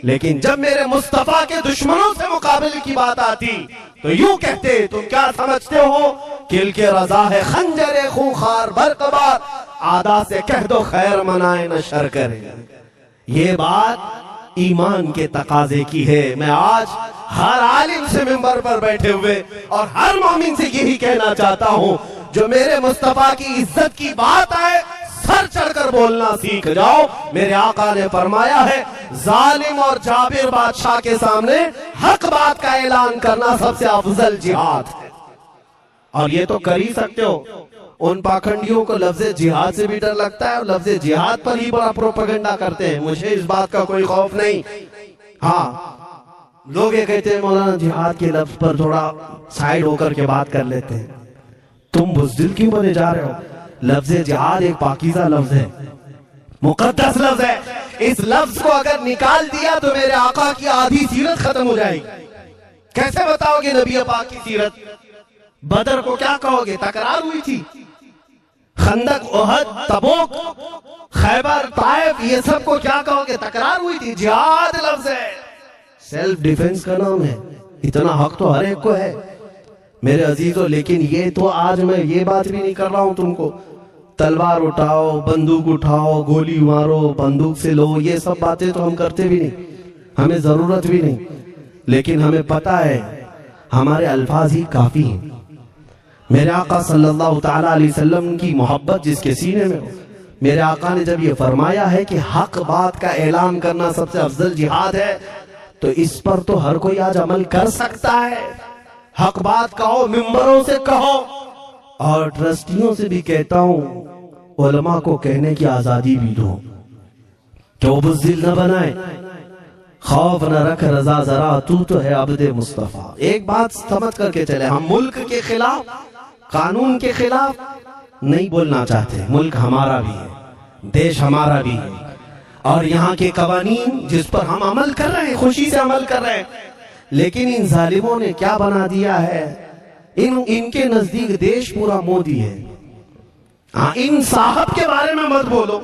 लेकिन जब मेरे मुस्तफा के दुश्मनों से मुकाबले की बात आती तो यूं कहते, तुम क्या समझते हो किल के रजा है खंजरे खूंखार बरकबार, आदा से कह दो खैर मनाए न शर करे। ये बात ईमान के तकाजे की है। मैं आज हर आलिम से मिंबर पर बैठे हुए और हर मोमिन से यही कहना चाहता हूं, जो मेरे मुस्तफा की इज्जत की बात आए सर चढ़कर बोलना सीख जाओ। मेरे आका ने फरमाया है, जालिम और जाबिर बादशाह के सामने हक बात का ऐलान करना सबसे अफजल जिहाद है। और ये तो कर ही सकते हो। उन पाखंडियों को लफ्ज़ जिहाद से भी डर लगता है और लफ्ज़ जिहाद पर ही बड़ा प्रोपेगेंडा करते हैं। मुझे इस बात का कोई खौफ नहीं। हाँ, लोग ये कहते हैं मौलाना जिहाद के लफ्ज पर थोड़ा साइड होकर के बात कर लेते हैं। तुम बुज़दिल क्यों बने जा रहे हो? लफ्ज़ जिहाद एक पाकीज़ा लफ्ज है, मुकद्दस लफ्ज है। इस लफ्ज को अगर निकाल दिया तो मेरे आका की आधी सीरत खत्म हो जाएगी। कैसे बताओगे नबी पाक की सीरत? बदर को क्या कहोगे? तकरार हुई थी। खंदक, ओहद, तबूक, खैबर, ताइफ, ये सब को क्या कहोगे? तकरार हुई थी। जिहाद लफ्ज है, सेल्फ डिफेंस का नाम है। इतना हक तो हर एक को है मेरे अजीजों। लेकिन ये तो आज मैं ये बात भी नहीं कर रहा हूं तुमको तलवार उठाओ, बंदूक उठाओ, गोली मारो, बंदूक से लो, ये सब बातें तो हम करते भी नहीं, हमें जरूरत भी नहीं। लेकिन हमें पता है हमारे अल्फाज ही काफी हैं। मेरे आका सल्लल्लाहु ताला अलैहि वसल्लम की मोहब्बत जिसके सीने में हो, मेरे आका ने जब ये फरमाया है कि हक बात का ऐलान करना सबसे अफजल जिहाद है, तो इस पर तो हर कोई आज अमल कर सकता है। हक बात कहो, मिंबरों से कहो, और ट्रस्टियों से भी कहता हूं उलमा को कहने की आजादी भी दो, जो बुज़दिल न बनाए, खौफ न रख रजा जरा, तू तो है अब्दे मुस्तफा। एक बात समझ करके चले, हम मुल्क के खिलाफ, कानून के खिलाफ नहीं बोलना चाहते। मुल्क हमारा भी है, देश हमारा भी है, और यहाँ के कवानीन जिस पर हम अमल कर रहे हैं, खुशी से अमल कर रहे हैं। लेकिन इन जालिमों ने क्या बना दिया है, इनके नजदीक देश पूरा मोदी है। हाँ, इन साहब के बारे में मत बोलो,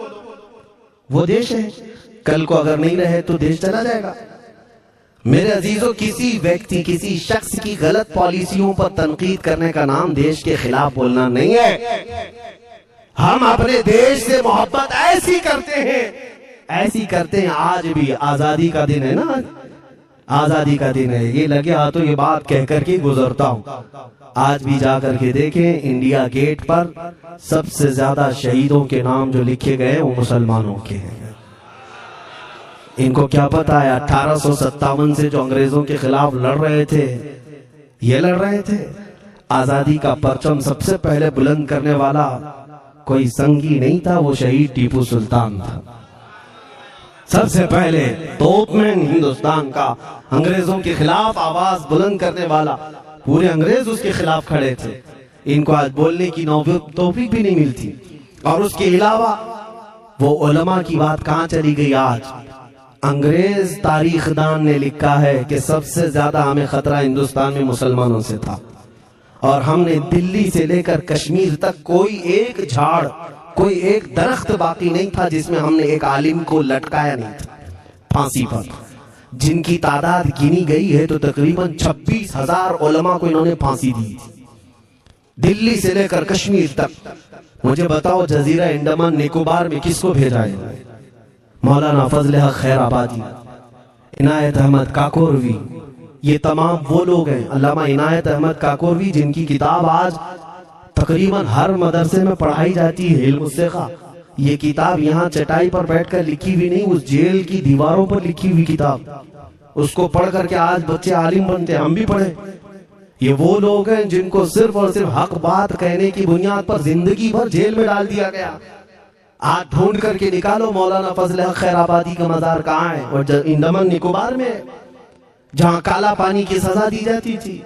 वो देश है, कल को अगर नहीं रहे तो देश चला जाएगा। मेरे अजीजों, किसी व्यक्ति, किसी शख्स की गलत पॉलिसियों पर तनकीद करने का नाम देश के खिलाफ बोलना नहीं है। हम अपने देश से मोहब्बत ऐसी करते हैं, ऐसी करते हैं। आज भी आजादी का दिन है ना, आजादी का दिन है। ये लगे हाथों ये बात कह करके गुजरता हूं। आज भी जाकर के देखें, इंडिया गेट पर सबसे ज्यादा शहीदों के नाम जो लिखे गए वो मुसलमानों के हैं। इनको क्या पता है 1857 से जो अंग्रेजों के खिलाफ लड़ रहे थे, ये लड़ रहे थे। आजादी का परचम सबसे पहले बुलंद करने वाला कोई संगी नहीं था, वो शहीद टीपू सुल्तान था। सबसे पहले तोपमैन हिंदुस्तान का, अंग्रेजों के खिलाफ आवाज बुलंद करने वाला, पूरे अंग्रेज उसके खिलाफ खड़े थे। इनको आज बोलने की तौफीक भी नहीं मिलती। और उसके अलावा वो उलमा की बात कहां चली गई आज? अंग्रेज तारीखदान ने लिखा है कि सबसे ज्यादा हमें खतरा हिंदुस्तान में मुसलमानों से था, और हमने दिल्ली से लेकर कश्मीर तक कोई एक झाड़, कोई एक दरख्त बाकी नहीं था जिसमें हमने एक आलिम को लटकाया नहीं था फांसी पर। जिनकी तादाद गिनी गई है तो तकरीबन 26,000 उलमा को इन्होंने फांसी दी थी, दिल्ली से लेकर कश्मीर तक। मुझे बताओ, जजीरा अंडमान निकोबार में किसको भेजा है? मौलाना फजल हक खैराबादी, इनायत अहमद काकोरवी, ये तमाम वो लोग हैं। अल्लामा इनायत अहमद काकोरवी, जिनकी किताब आज तकरीबन हर मदरसे में पढ़ाई जाती है, इल्म सिखा। ये किताब यहाँ चटाई पर बैठकर लिखी हुई नहीं, उस जेल की दीवारों पर लिखी हुई किताब। उसको पढ़ करके आज बच्चे आलिम बनते, हम भी पढ़े। ये वो लोग हैं जिनको सिर्फ और सिर्फ हक बात कहने की बुनियाद पर जिंदगी भर जेल में डाल दिया गया। आज ढूंढ करके निकालो मौलाना फजल हक खैराबादी का मजार कहाँ है, और अंडमान निकोबार में। जहां काला पानी की सजा दी जाती थी।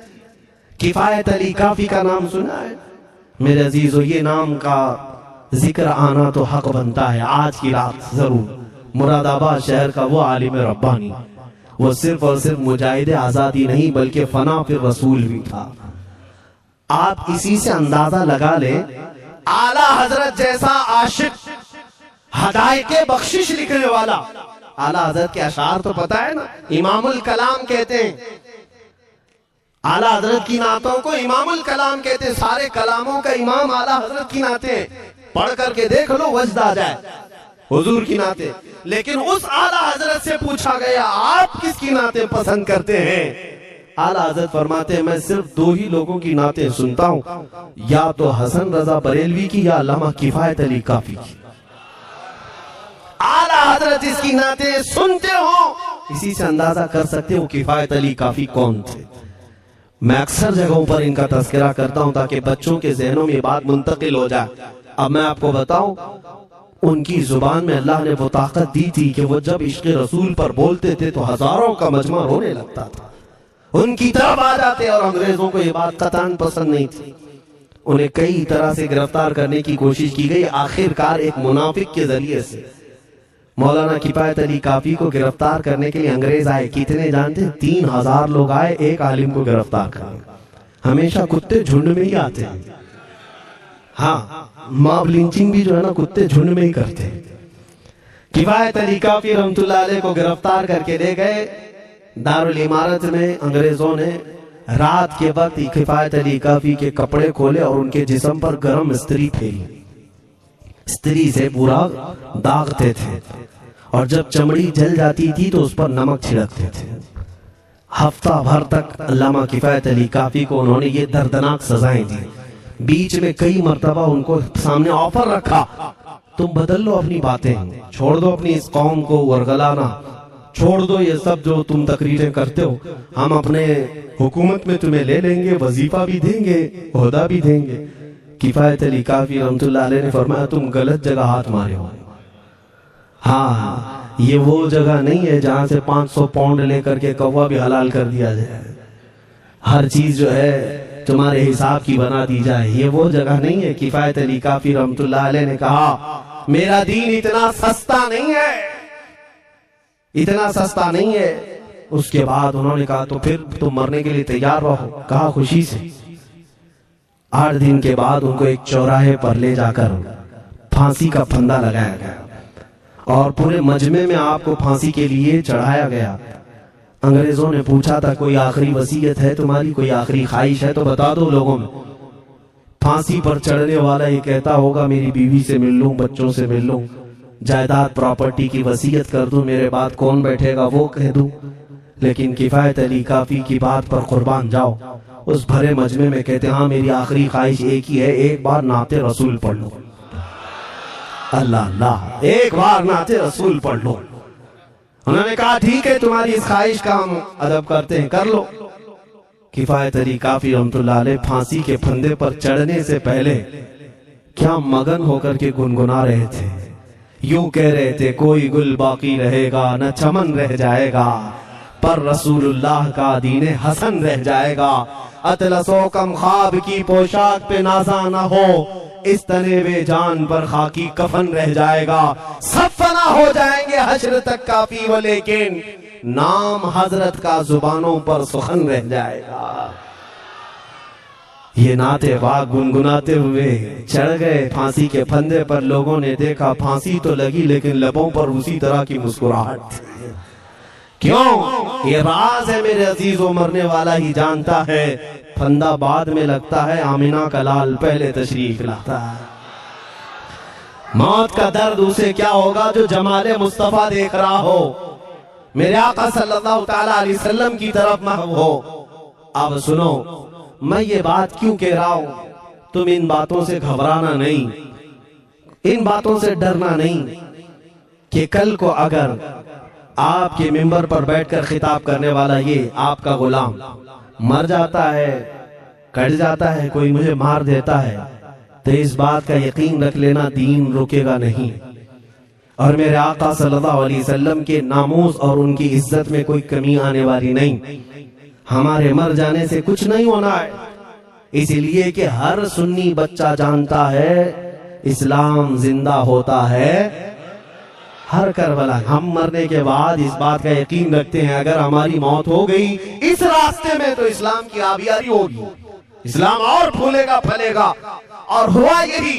किफायत अली काफी का नाम सुना है मेरे अजीजों? ये नाम का जिक्र आना तो हक बनता है आज की रात जरूर। मुरादाबाद शहर का वो आलिम रब्बानी, वो सिर्फ और सिर्फ मुजाहिद आजादी नहीं बल्कि फना फिर रसूल भी था। आप इसी से अंदाजा लगा ले, आला हजरत जैसा आशिक, हदायत बख्शिश लिखने वाला। आला हजरत के अशार तो पता है ना, इमामुल कलाम कहते हैं। आला हजरत की नातों को इमामुल कलाम कहते हैं। सारे कलामों का इमाम आला हजरत की नाते। पढ़ करके देख लो, वजद आ जाए हुजूर की नाते। लेकिन उस आला हजरत से पूछा गया, आप किसकी नाते पसंद करते हैं? आला हजरत फरमाते हैं, मैं सिर्फ दो ही लोगों की नाते सुनता हूं, या तो हसन रजा बरेलवी की या अल्लामा किफायत अली काफी की। आला हजरत इसकी नाते सुनते हो, इसी से अंदाजा कर सकते हो किफायत अली काफी कौन थे। मैं अक्सर जगहों पर इनका तस्करा करता हूं ताकि बच्चों के जहनों में बात मुंतकिल हो जाए। अब मैं आपको बताऊं, उनकी जुबान में अल्लाह ने वो ताकत दी थी कि वो जब इश्क़ रसूल पर बोलते थे तो हजारों का मजमा रोने लगता था, उनकी तरफ आ जाते। और अंग्रेजों को ये बात कतई पसंद नहीं थी। उन्हें कई तरह से गिरफ्तार करने की कोशिश की गई। आखिरकार एक मुनाफिक के जरिए से मौलाना किफायत अली काफी को गिरफ्तार करने के लिए अंग्रेज आए। कितने जानते? 3000 लोग आए एक आलिम को गिरफ्तार करने। हमेशा कुत्ते झुंड में ही आते हैं। हाँ, मॉब लिंचिंग भी जो है ना, कुत्ते झुंड में ही करते हैं। किफायत अली काफी रहमतुल्लाह अलैह को गिरफ्तार करके ले गए दारुल इमारत में। अंग्रेजों ने रात के वक्त किफायत अली काफी के कपड़े खोले और उनके जिस्म पर गर्म इस्त्री फेरी। इस्त्री से पूरा दागते थे और जब चमड़ी जल जाती थी तो उस पर नमक छिड़कते थे। हफ्ता भर तक अल्लामा किफायत अली काफी को उन्होंने ये दर्दनाक सजाएं दी। बीच में कई मर्तबा उनको सामने ऑफर रखा, तुम बदल लो अपनी बातें, छोड़ दो अपनी इस कौम को वरगलाना, छोड़ दो ये सब जो तुम तकरीरें करते हो, हम अपने हुकूमत में तुम्हें ले लेंगे, वजीफा भी देंगे, ओहदा भी देंगे। किफायत अली काफी रहमतुल्लाह अलैह ने फरमाया, तुम गलत जगह हाथ मारे हो। हाँ, ये वो जगह नहीं है जहां से 500 पाउंड लेकर के कौवा भी हलाल कर दिया जाए, हर चीज जो है तुम्हारे हिसाब की बना दी जाए, ये वो जगह नहीं है। किफायत अली काफी रहमतुल्लाह अलैह ने कहा, मेरा दीन इतना सस्ता नहीं है, इतना सस्ता नहीं है। उसके बाद उन्होंने कहा, तो फिर तुम मरने के लिए तैयार रहो। कहा, खुशी से। 8 दिन के बाद उनको एक चौराहे पर ले जाकर फांसी का फंदा लगाया गया और पूरे मजमे में आपको फांसी के लिए चढ़ाया गया। अंग्रेजों ने पूछा था, कोई आखिरी वसीयत है तुम्हारी, कोई आखिरी ख्वाहिश है तो बता दो लोगों में। फांसी पर चढ़ने वाला ये कहता होगा, मेरी बीवी से मिल लूं, बच्चों से मिल लूं, जायदाद प्रॉपर्टी की वसीयत कर दूं, मेरे बाद कौन बैठेगा वो कह दूं। लेकिन किफायत अली काफी की बात पर कुर्बान जाओ। उस भरे मजमे में कहते, हाँ मेरी आखिरी ख्वाहिश एक ही है, एक बार नाते रसूल पढ़ लो। अल्लाह अल्लाह, एक बार नाते रसूल पढ़ लो। उन्होंने कहा, ठीक है, तुम्हारी इस ख्वाहिश का हम अदब करते हैं, कर लो। किफायत अली काफी रहमतुल्लाह अलैह फांसी के फंदे पर चढ़ने से पहले क्या मगन होकर के गुनगुना रहे थे। यूं कह रहे थे, कोई गुल बाकी रहेगा न चमन रह जाएगा, पर रसूलुल्लाह का दीने हसन रह जाएगा। अतलसो कम ख्वाब की पोशाक पे नाजा न हो, इस तने वे जान पर खाकी कफन रह जाएगा। सब फना हो जाएंगे हश्र तक काफी, वो लेकिन नाम हजरत का जुबानों पर सुखन रह जाएगा। ये नाते वाग गुनगुनाते हुए चढ़ गए फांसी के फंदे पर। लोगों ने देखा फांसी तो लगी लेकिन लबों पर उसी तरह की मुस्कुराहट। क्यों? ये राज है मेरे अजीजों, मरने वाला ही जानता है। फंदा बाद में लगता है, आमिना का लाल पहले तशरीफ लाता है। मौत का दर्द उसे क्या होगा जो जमाले मुस्तफा देख रहा हो, मेरे आका सल्लल्लाहु ताला अलैहि वसल्लम की तरफ महव हो। अब सुनो, मैं ये बात क्यों कह रहा हूं, तुम इन बातों से घबराना नहीं, इन बातों से डरना नहीं कि कल को अगर आपके मिंबर पर बैठकर खिताब करने वाला ये आपका गुलाम मर जाता है, कट जाता है, कोई मुझे मार देता है, तो इस बात का यकीन रख लेना, दीन रुकेगा नहीं। और मेरे आका सल्लल्लाहु अलैहि वसल्लम के नामूस और उनकी इज्जत में कोई कमी आने वाली नहीं। हमारे मर जाने से कुछ नहीं होना है, इसलिए कि हर सुन्नी बच्चा जानता है इस्लाम जिंदा होता है हर करबला। हम मरने के बाद इस बात का यकीन रखते हैं अगर हमारी मौत हो गई इस रास्ते में तो इस्लाम की आबियारी होगी, इस्लाम और फूलेगा फलेगा। और हुआ यही,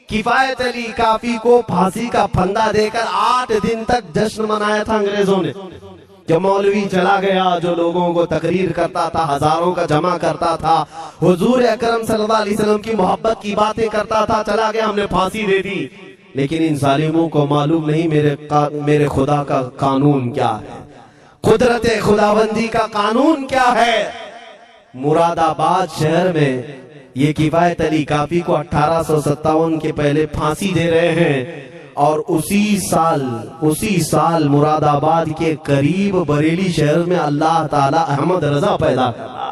किफायत अली काफी को फांसी का फंदा देकर 8 दिन तक जश्न मनाया था अंग्रेजों ने। जो मौलवी चला गया, जो लोगों को तकरीर करता था, हजारों का जमा करता था, हुजूर अकरम सल्लल्लाहु अलैहि वसल्लम की मोहब्बत की बातें करता था, चला गया, हमने फांसी दे दी। लेकिन इन जालिमों को मालूम नहीं मेरे खुदा का कानून क्या है, कुदरत खुदाबंदी का कानून क्या है। मुरादाबाद शहर में ये किफायत अली काफी को 1857 के पहले फांसी दे रहे हैं और उसी साल मुरादाबाद के करीब बरेली शहर में अल्लाह ताला अहमद रजा पैदा करा।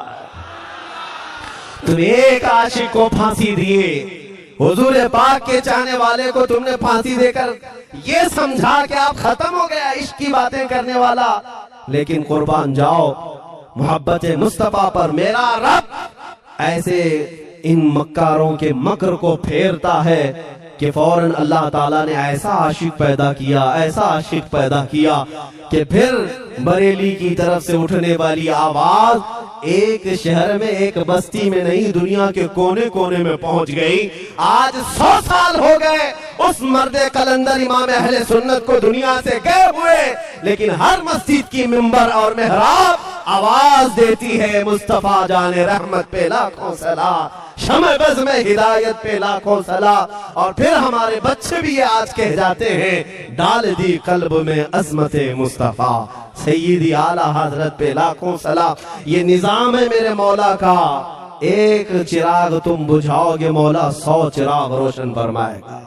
तुम एक आशिक को फांसी दिए, हुजूर पाक के चाहने वाले को तुमने फांसी देकर ये समझा कि आप खत्म हो गया इश्क की बातें करने वाला। लेकिन कुर्बान जाओ मोहब्बत मुस्तफा पर, मेरा रब ऐसे इन मक्कारों के मकर को फेरता है कि फौरन अल्लाह ताला ने ऐसा आशिक पैदा किया, ऐसा आशिक पैदा किया कि फिर बरेली की तरफ से उठने वाली आवाज एक शहर में, एक बस्ती में नहीं, दुनिया के कोने कोने में पहुंच गई। आज 100 साल हो गए उस मर्दे कलंदर इमाम अहले सुन्नत को दुनिया से गए हुए, लेकिन हर मस्जिद की मिंबर और मेहराब आवाज देती है मुस्तफा जाने रहमत पे लाखों सलाम, शमे बज़ में हिदायत पे लाखों सलाम। और फिर हमारे बच्चे भी ये आज कह जाते हैं, डाल दी कल्ब में अज़मत मुस्तफा, सैयदी आला हजरत पे लाखों सलाम। ये निजाम है मेरे मौला का, एक चिराग तुम बुझाओगे मौला 100 चिराग रोशन फरमाएगा।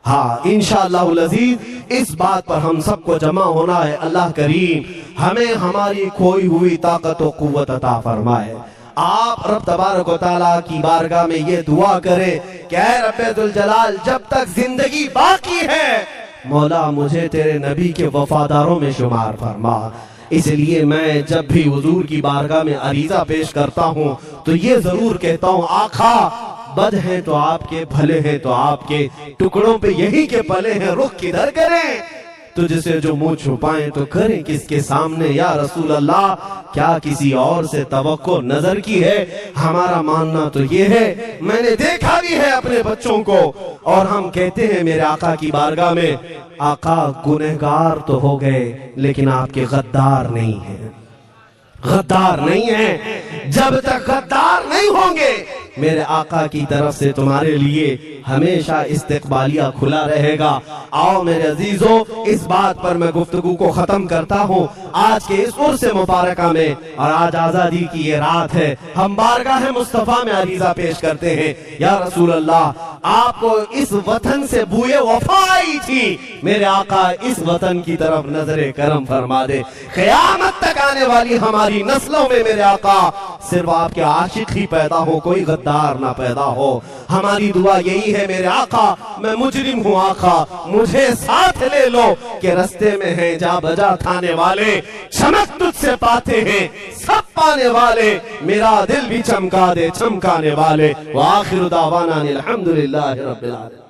हाँ, इंशाअल्लाहुल अज़ीज़ इस बात पर हम सबको जमा होना है। अल्लाह करीम हमें हमारी खोई हुई ताकत और कुव्वत अता फरमाए। आप रब तबारक व तआला की बारगाह में ये दुआ करें कि ऐ रब्बे दुल जलाल, जब तक जिंदगी बाकी है मौला मुझे तेरे नबी के वफादारों में शुमार फरमा। इसलिए मैं जब भी हुजूर की बारगाह में अरीजा पेश करता हूँ तो ये जरूर कहता हूँ, आका बद हैं तो आपके, भले हैं तो आपके, टुकड़ों पे यही के पले हैं, रुख किधर करें, तुझसे जो मुंह छुपाएं तो करें किसके सामने। या रसूल अल्लाह, क्या किसी और से तवक्को नजर की है? हमारा मानना तो ये है, मैंने देखा भी है अपने बच्चों को, और हम कहते हैं मेरे आका की बारगाह में, आका गुनहगार तो हो गए लेकिन आपके गद्दार नहीं है, गद्दार नहीं है। जब तक गद्दार नहीं होंगे मेरे आका की तरफ से तुम्हारे लिए हमेशा इस्तिकबालिया खुला रहेगा। आओ मेरे अजीजों, इस बात पर मैं गुफ्तगू को खत्म करता हूँ आज के इस उर्स मुबारका में। और आज आजादी की ये रात है, हम बारगाह मुस्तफा में अरीजा पेश करते हैं, या रसूल अल्लाह, आपको इस वतन से बूए वफा आई थी, मेरे आका इस वतन की तरफ नजरे करम फरमा दे। क़यामत तक आने वाली हमारी नस्लों में मेरे आका सिर्फ आपके आशिक ही पैदा हो, कोई गद्दार ना पैदा हो। हमारी दुआ यही है मेरे आका, मैं मुजरिम हूँ आका, मुझे साथ ले लो कि रस्ते में है जा बजा थाने वाले, चमक तुझसे पाते हैं सब पाने वाले, मेरा दिल भी चमका दे चमकाने वाले। व आखिर दावाना अनिल हम्दुलिल्लाहि रब्बिल आलमीन।